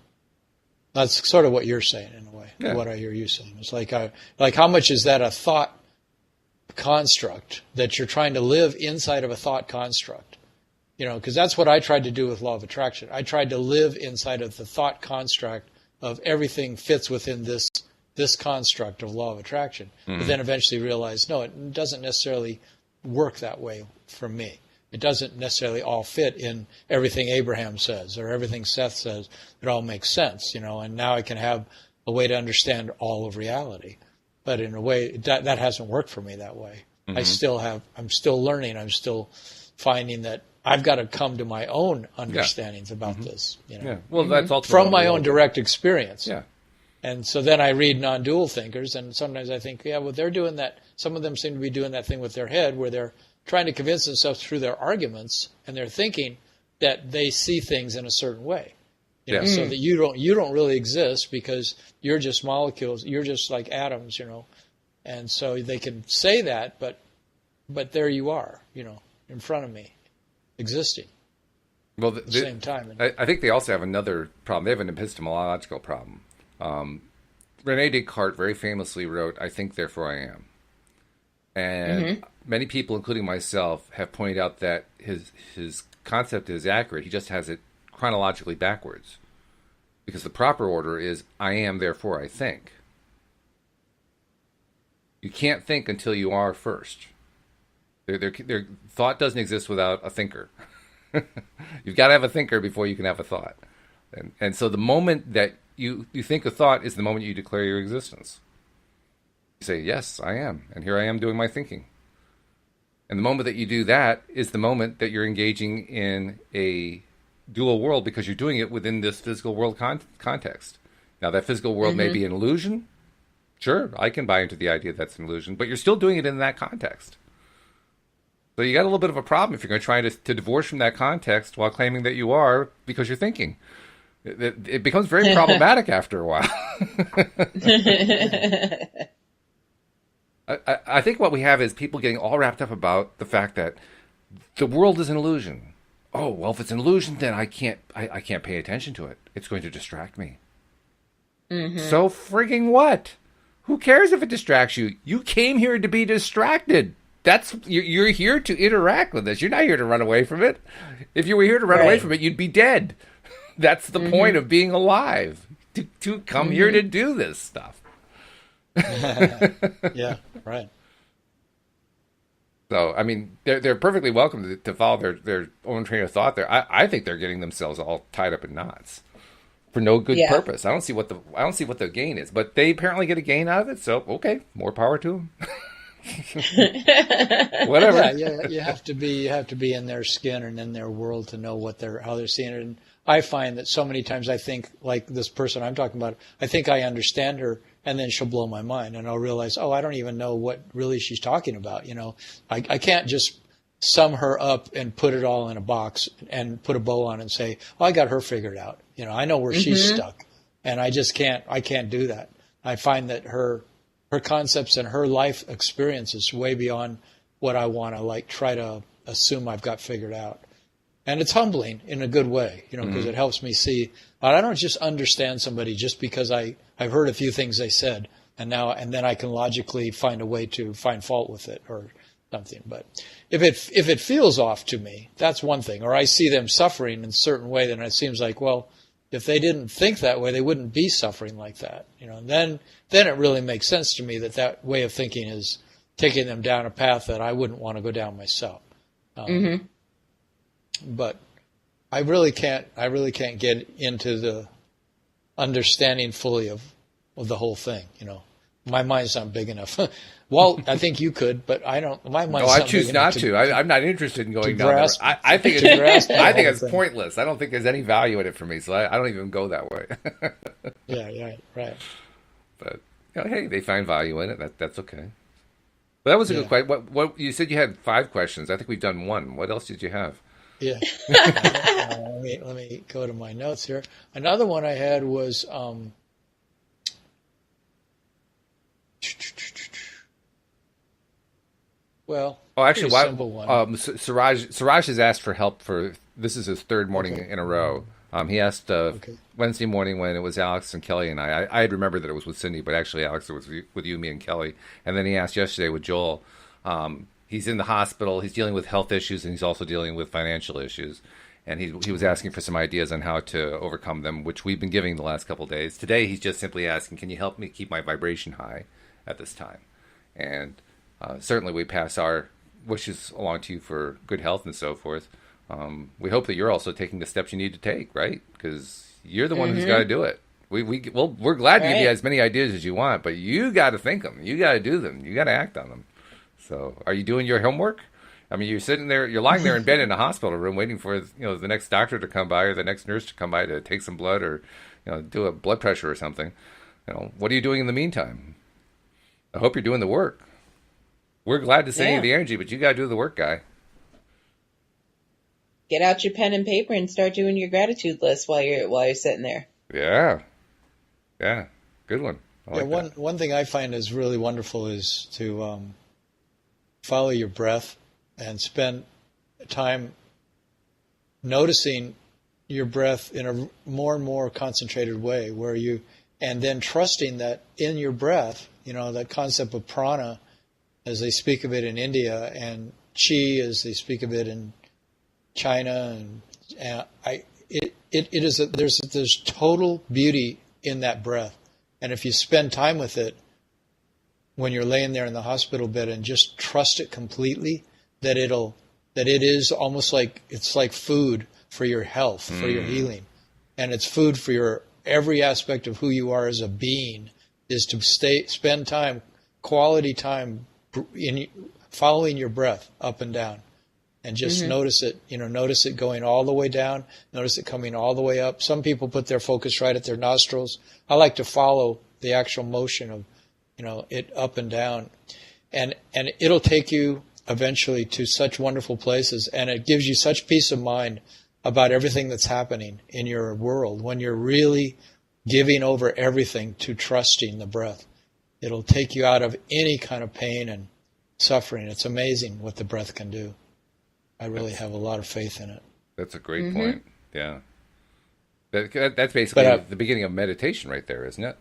That's sort of what you're saying in a way, what I hear you saying. It's like how much is that a thought construct that you're trying to live inside of a thought construct? Because that's what I tried to do with law of attraction. I tried to live inside of the thought construct of everything fits within this construct of law of attraction. But then eventually realized, no, it doesn't necessarily work that way for me. It doesn't necessarily all fit in everything Abraham says or everything Seth says. It all makes sense, and now I can have a way to understand all of reality. But in a way, that hasn't worked for me that way. I'm still learning. I'm still finding that I've got to come to my own understandings about this. Yeah. Well, that's ultimately from my own direct experience. Yeah. And so then I read non-dual thinkers, and sometimes I think, they're doing that. Some of them seem to be doing that thing with their head where they're trying to convince themselves through their arguments and their thinking that they see things in a certain way. You know, so that you don't really exist because you're just molecules. You're just like atoms, you know. And so they can say that, but there you are, you know, in front of me, existing. Well, at the same time. I think they also have another problem. They have an epistemological problem. Rene Descartes very famously wrote, "I think, therefore I am." And many people, including myself, have pointed out that his concept is accurate. He just has it chronologically backwards. Because the proper order is, I am, therefore I think. You can't think until you are first. Their thought doesn't exist without a thinker. You've got to have a thinker before you can have a thought. And so the moment that you think a thought is the moment you declare your existence. You say, yes, I am. And here I am doing my thinking. And the moment that you do that is the moment that you're engaging in a dual world because you're doing it within this physical world context. Now, that physical world may be an illusion. Sure, I can buy into the idea that's an illusion, but you're still doing it in that context. So you got a little bit of a problem if you're going to try to divorce from that context while claiming that you are because you're thinking. It becomes very problematic after a while. I think what we have is people getting all wrapped up about the fact that the world is an illusion. Oh, well, if it's an illusion, then I can't pay attention to it. It's going to distract me. So frigging what? Who cares if it distracts you? You came here to be distracted. You're here to interact with this. You're not here to run away from it. If you were here to run away from it, you'd be dead. That's the point of being alive. To come here to do this stuff. Yeah, right. So, I mean, they're perfectly welcome to follow their own train of thought there. I think they're getting themselves all tied up in knots for no good purpose. I don't see what the gain is, but they apparently get a gain out of it. So, okay, more power to them. Whatever. Yeah, you have to be in their skin and in their world to know how they're seeing it. And I find that so many times I think, like this person I'm talking about, I think I understand her, and then she'll blow my mind, and I'll realize, I don't even know what really she's talking about. You know, I can't just sum her up and put it all in a box and put a bow on and say, I got her figured out. You know, I know where she's stuck, and I can't do that. I find that her concepts and her life experience is way beyond what I want to try to assume I've got figured out. And it's humbling in a good way, you know, because it helps me see. I don't just understand somebody just because I've heard a few things they said, and then I can logically find a way to find fault with it or something. But if it feels off to me, that's one thing. Or I see them suffering in a certain way, then it seems like, well, if they didn't think that way, they wouldn't be suffering like that, you know. And then it really makes sense to me that way of thinking is taking them down a path that I wouldn't want to go down myself. But I really can't get into the understanding fully of the whole thing. You know, my mind's not big enough. Walt, I think you could, but I don't. My mind's I not choose big not enough to. I'm not interested in going down grasp- there. I think it's pointless. I don't think there's any value in it for me, so I don't even go that way. Yeah, right. But hey, they find value in it. That's okay. But that was a good question. What you said you had 5 questions. I think we've done 1. What else did you have? Yeah. Let me go to my notes here. Another one I had was simple one. Suraj has asked for help this is his 3rd morning in a row. He asked Wednesday morning when it was Alyx and Kelly and I had remembered that it was with Cindy, but actually Alyx, it was with you, me, and Kelly. And then he asked yesterday with Joel. He's in the hospital. He's dealing with health issues, and he's also dealing with financial issues. And he was asking for some ideas on how to overcome them, which we've been giving the last couple of days. Today, he's just simply asking, can you help me keep my vibration high at this time? And certainly we pass our wishes along to you for good health and so forth. We hope that you're also taking the steps you need to take, right? Because you're the one who's got to do it. We're glad to give you as many ideas as you want, but you got to think them. You got to do them. You got to act on them. So, are you doing your homework? I mean, you're lying there in bed in a hospital room waiting for the next doctor to come by or the next nurse to come by to take some blood or do a blood pressure or something. What are you doing in the meantime? I hope you're doing the work. We're glad to send you the energy, but you got to do the work, guy. get out your pen and paper and start doing your gratitude list while you're sitting there. Yeah. Yeah. Good one. I like that. One thing I find is really wonderful is to follow your breath and spend time noticing your breath in a more and more concentrated way, and then trusting that in your breath, that concept of prana, as they speak of it in India, and chi, as they speak of it in China, there's total beauty in that breath. And if you spend time with it when you're laying there in the hospital bed and just trust it completely, that it is almost like it's like food for your health, for your healing, and it's food for your every aspect of who you are as a being, is to spend time, quality time, in following your breath up and down, and just notice it. Notice it going all the way down. Notice it coming all the way up. Some people put their focus right at their nostrils. I like to follow the actual motion of, it up and down, and it'll take you eventually to such wonderful places, and it gives you such peace of mind about everything that's happening in your world when you're really giving over everything to trusting the breath. It'll take you out of any kind of pain and suffering. It's amazing what the breath can do. I really have a lot of faith in it. That's a great point. Yeah. That's basically the beginning of meditation right there, isn't it?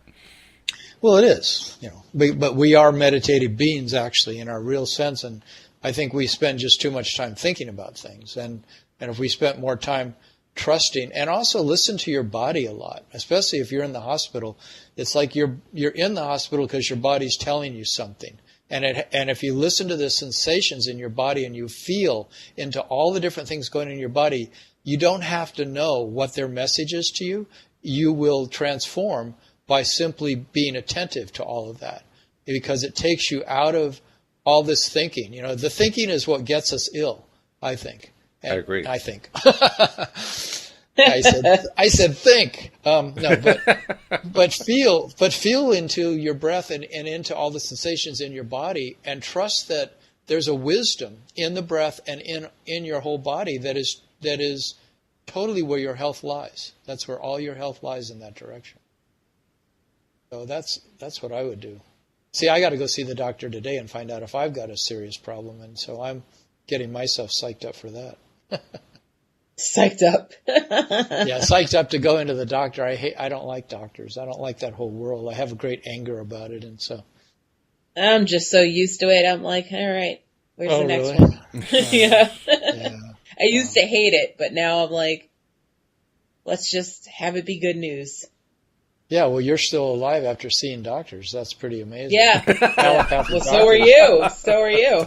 Well, it is, but we are meditative beings actually in our real sense. And I think we spend just too much time thinking about things. And if we spent more time trusting, and also listen to your body a lot, especially if you're in the hospital, it's like you're in the hospital because your body's telling you something. And if you listen to the sensations in your body and you feel into all the different things going in your body, you don't have to know what their message is to you. You will transform by simply being attentive to all of that, because it takes you out of all this thinking. The thinking is what gets us ill, I think. And I agree. I think. I said think. No, but feel into your breath and into all the sensations in your body, and trust that there's a wisdom in the breath and in your whole body that is totally where your health lies. That's where all your health lies, in that direction. So that's what I would do. See, I got to go see the doctor today and find out if I've got a serious problem, and so I'm getting myself psyched up for that. Psyched up. Yeah, psyched up to go into the doctor. I don't like doctors. I don't like that whole world. I have a great anger about it, and so I'm just so used to it. I'm like, all right, where's the next really? one? Yeah. I used to hate it, but now I'm like, let's just have it be good news. Yeah, well, you're still alive after seeing doctors. That's pretty amazing. Yeah. Well, so are you. So are you.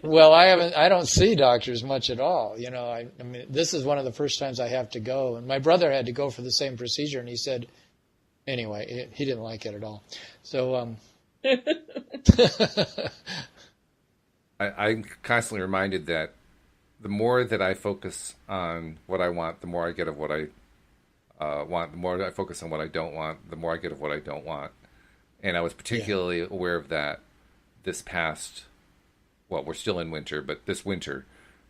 Well, I don't see doctors much at all. I mean, this is one of the first times I have to go. And my brother had to go for the same procedure, and he said, anyway, he didn't like it at all. So, I'm constantly reminded that the more that I focus on what I want, the more I get of what I want. The more I focus on what I don't want, the more I get of what I don't want. And I was particularly aware of that this past, well, we're still in winter, but this winter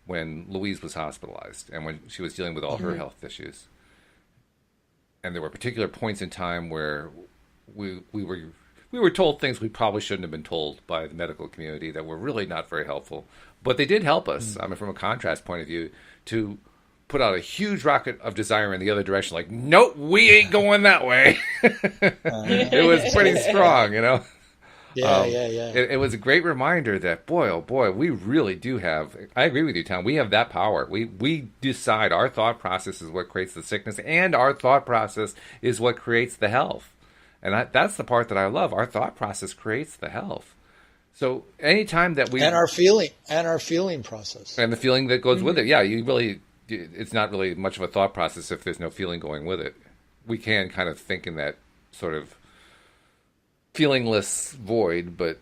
when Louise was hospitalized and when she was dealing with all her health issues. And there were particular points in time where we were told things we probably shouldn't have been told by the medical community that were really not very helpful. But they did help us, I mean, from a contrast point of view, to put out a huge rocket of desire in the other direction. Like, nope, we ain't going that way. It was pretty strong, Yeah. It was a great reminder that, boy, oh boy, we really do have, I agree with you, Tom, we have that power. We decide our thought process is what creates the sickness, and our thought process is what creates the health. And that's the part that I love. Our thought process creates the health. So anytime that we... And our feeling process. And the feeling that goes with it. Yeah, it's not really much of a thought process if there's no feeling going with it. We can kind of think in that sort of feelingless void, but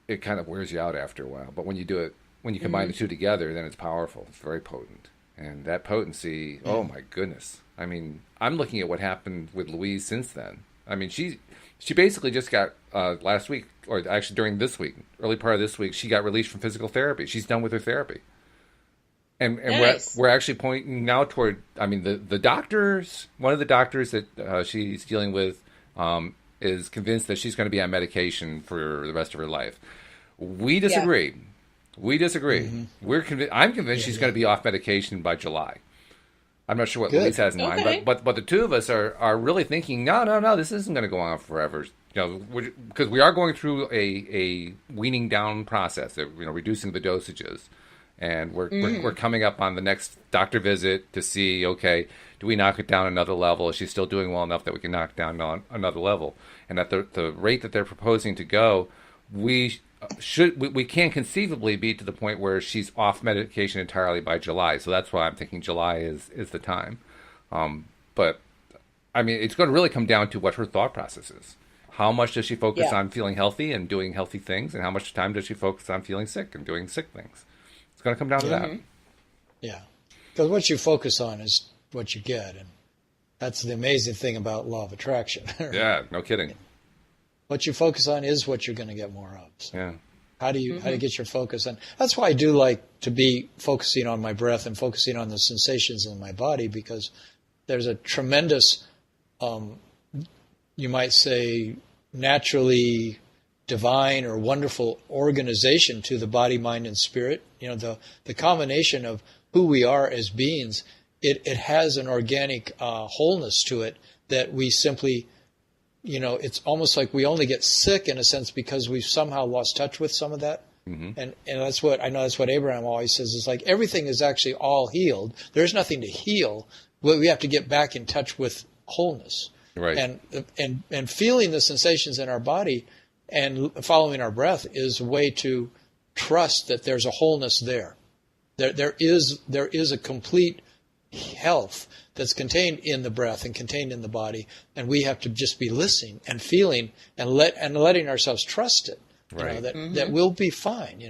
it kind of wears you out after a while. But when you do it, when you combine the two together, then it's powerful. It's very potent. And that potency, oh my goodness. I mean, I'm looking at what happened with Louise since then. I mean, she basically just got, last week, or actually during this week, early part of this week, she got released from physical therapy. She's done with her therapy. And Nice. we're actually pointing now toward, I mean, the doctors, one of the doctors that she's dealing with is convinced that she's going to be on medication for the rest of her life. We disagree. Yeah. We disagree. Mm-hmm. I'm convinced she's going to be off medication by July. I'm not sure what Lisa has in mind, but the two of us are really thinking, no, this isn't going to go on forever. Because we are going through a weaning down process, reducing the dosages. And we're coming up on the next doctor visit to see, okay, do we knock it down another level? Is she still doing well enough that we can knock it down on another level? And at the rate that they're proposing to go, we can't conceivably be to the point where she's off medication entirely by July. So that's why I'm thinking July is the time. But I mean, it's going to really come down to what her thought process is. How much does she focus on feeling healthy and doing healthy things, and how much time does she focus on feeling sick and doing sick things? It's going to come down to that. Yeah. Because what you focus on is what you get. And that's the amazing thing about law of attraction. Right? Yeah, no kidding. What you focus on is what you're going to get more of. So yeah. How do you get your focus? And that's why I do like to be focusing on my breath and focusing on the sensations in my body, because there's a tremendous, you might say, naturally divine or wonderful organization to the body, mind, and spirit. The combination of who we are as beings, it has an organic wholeness to it that we simply, it's almost like we only get sick in a sense because we've somehow lost touch with some of that. Mm-hmm. And that's what Abraham always says. It's like everything is actually all healed. There's nothing to heal. We have to get back in touch with wholeness. Right. And feeling the sensations in our body and following our breath is a way to trust that there's a wholeness there. There is a complete health that's contained in the breath and contained in the body, and we have to just be listening and feeling and letting ourselves trust it. Right. That we'll be fine.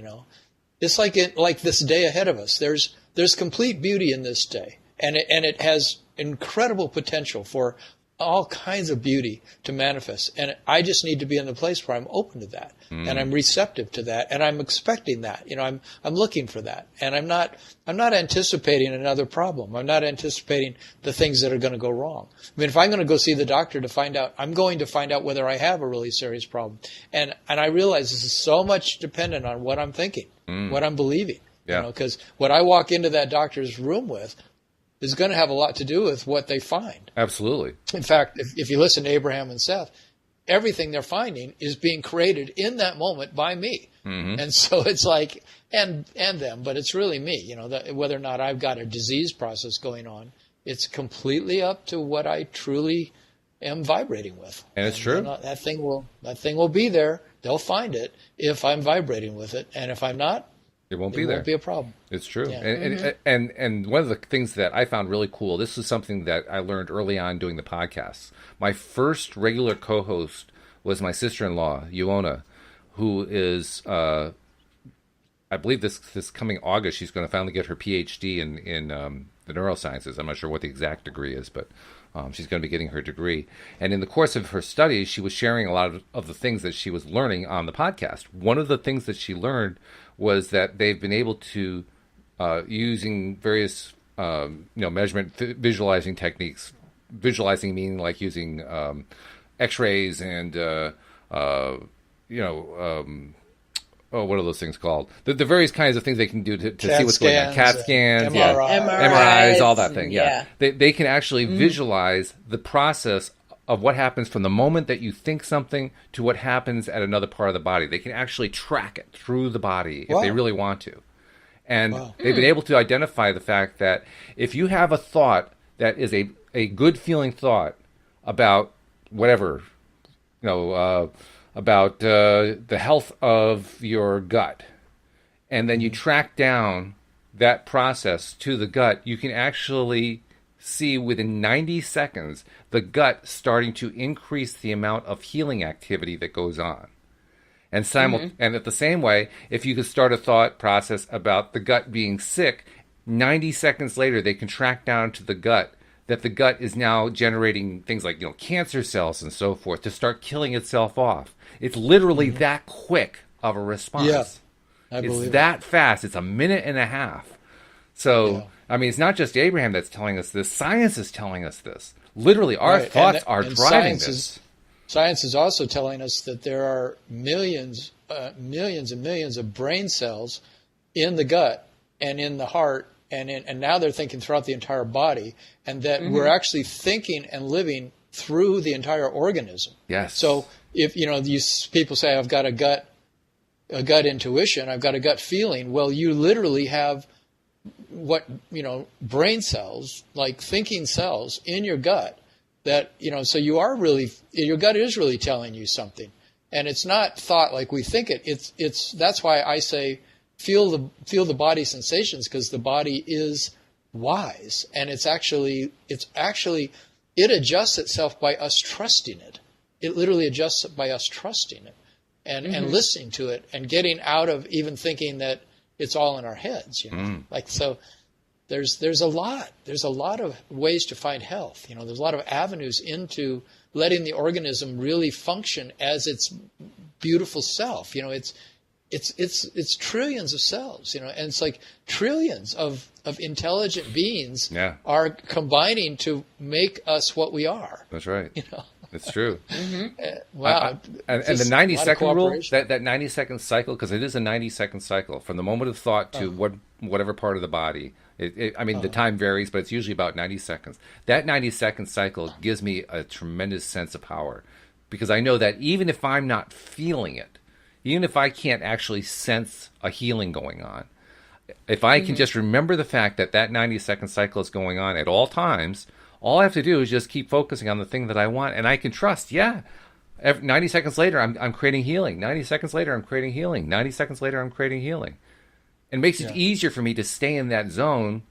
It's like this day ahead of us. There's complete beauty in this day, and it has incredible potential for all kinds of beauty to manifest. And I just need to be in the place where I'm open to that and I'm receptive to that and I'm expecting that. I'm looking for that. And I'm not anticipating another problem. I'm not anticipating the things that are going to go wrong. I mean, if I'm going to go see the doctor I'm going to find out whether I have a really serious problem. And I realize this is so much dependent on what I'm thinking, what I'm believing. Yeah. Because what I walk into that doctor's room with is going to have a lot to do with what they find. Absolutely. In fact, if you listen to Abraham and Seth, everything they're finding is being created in that moment by me. Mm-hmm. And so it's like, and them, but it's really me, whether or not I've got a disease process going on, it's completely up to what I truly am vibrating with. And it's true. That thing will be there. They'll find it if I'm vibrating with it. And if I'm not, it won't be there. It won't be a problem. It's true. Yeah. And one of the things that I found really cool, this is something that I learned early on doing the podcast. My first regular co-host was my sister-in-law, Iona, who is, I believe this coming August, she's going to finally get her PhD in the neurosciences. I'm not sure what the exact degree is, but she's going to be getting her degree. And in the course of her studies, she was sharing a lot of the things that she was learning on the podcast. One of the things that she learned was that they've been able to, using various, measurement visualizing techniques, visualizing meaning like using X-rays and, what are those things called? The various kinds of things they can do to see what's going on. CAT scans, MRIs, all that thing. Yeah. They can actually visualize the process of what happens from the moment that you think something to what happens at another part of the body. They can actually track it through the body if they really want to. And they've been able to identify the fact that if you have a thought that is a good feeling thought about whatever, about the health of your gut, and then you track down that process to the gut, you can actually see within 90 seconds the gut starting to increase the amount of healing activity that goes on. And and at the same way, if you could start a thought process about the gut being sick, 90 seconds later they can track down to the gut that the gut is now generating things like cancer cells and so forth to start killing itself off. It's literally that quick of a response. Yeah, I believe it's that fast. It's a minute and a half. So, I mean, it's not just Abraham that's telling us this. Science is telling us this. Literally, our thoughts are driving this. Science is also telling us that there are millions and millions of brain cells in the gut and in the heart, and now they're thinking throughout the entire body, and that we're actually thinking and living through the entire organism. Yes. So if these people say, I've got a gut intuition, I've got a gut feeling. Well, you literally have brain cells, like thinking cells in your gut that, so your gut is really telling you something. And it's not thought like we think it. That's why I say feel the body sensations, because the body is wise, and it adjusts itself by us trusting it. It literally adjusts it by us trusting it and listening to it and getting out of even thinking that it's all in our heads. So there's a lot of ways to find health. There's a lot of avenues into letting the organism really function as its beautiful self. It's trillions of cells, and it's like trillions of intelligent beings are combining to make us what we are. That's right. It's true. Wow. And the 90-second rule, that 90-second cycle, because it is a 90-second cycle from the moment of thought to whatever part of the body. The time varies, but it's usually about 90 seconds. That 90-second cycle gives me a tremendous sense of power, because I know that even if I'm not feeling it, even if I can't actually sense a healing going on, if I can just remember the fact that 90-second cycle is going on at all times, all I have to do is just keep focusing on the thing that I want, and I can trust, 90 seconds later, I'm creating healing. 90 seconds later, I'm creating healing. 90 seconds later, I'm creating healing. It makes it easier for me to stay in that zone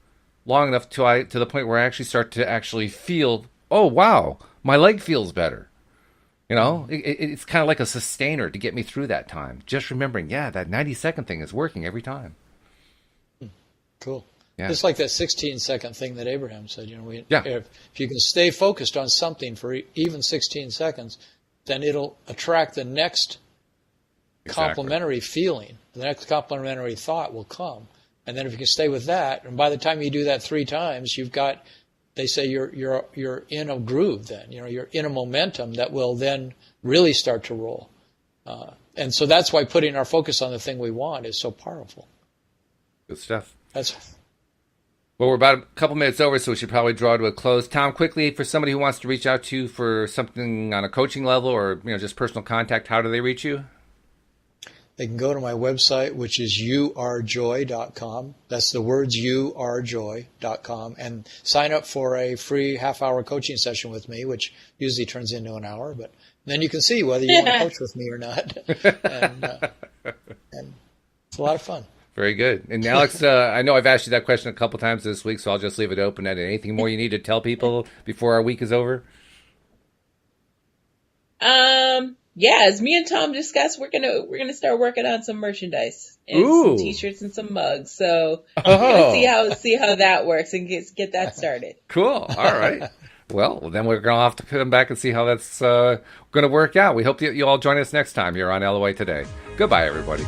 long enough to the point where I actually start to actually feel, oh, wow, my leg feels better. It's kind of like a sustainer to get me through that time. Just remembering, that 90-second thing is working every time. Cool. Yeah. It's like that 16-second thing that Abraham said. If you can stay focused on something for even 16 seconds, then it'll attract the next complementary feeling. The next complementary thought will come. And then if you can stay with that, and by the time you do that 3 times, they say you're in a groove then. You're in a momentum that will then really start to roll. And so that's why putting our focus on the thing we want is so powerful. Good stuff. Well, we're about a couple minutes over, so we should probably draw to a close. Tom, quickly, for somebody who wants to reach out to you for something on a coaching level or just personal contact, how do they reach you? They can go to my website, which is youarejoy.com. That's the words youarejoy.com, and sign up for a free half-hour coaching session with me, which usually turns into an hour. But then you can see whether you want to coach with me or not. And it's a lot of fun. Very good. And Alyx, I know I've asked you that question a couple times this week, so I'll just leave it open. Anything more you need to tell people before our week is over? As me and Tom discussed, we're gonna start working on some merchandise and some T-shirts and some mugs. So we're gonna see how that works and get that started. Cool. All right. Well, then we're gonna have to come back and see how that's gonna work out. We hope you all join us next time here on LOA Today. Goodbye, everybody.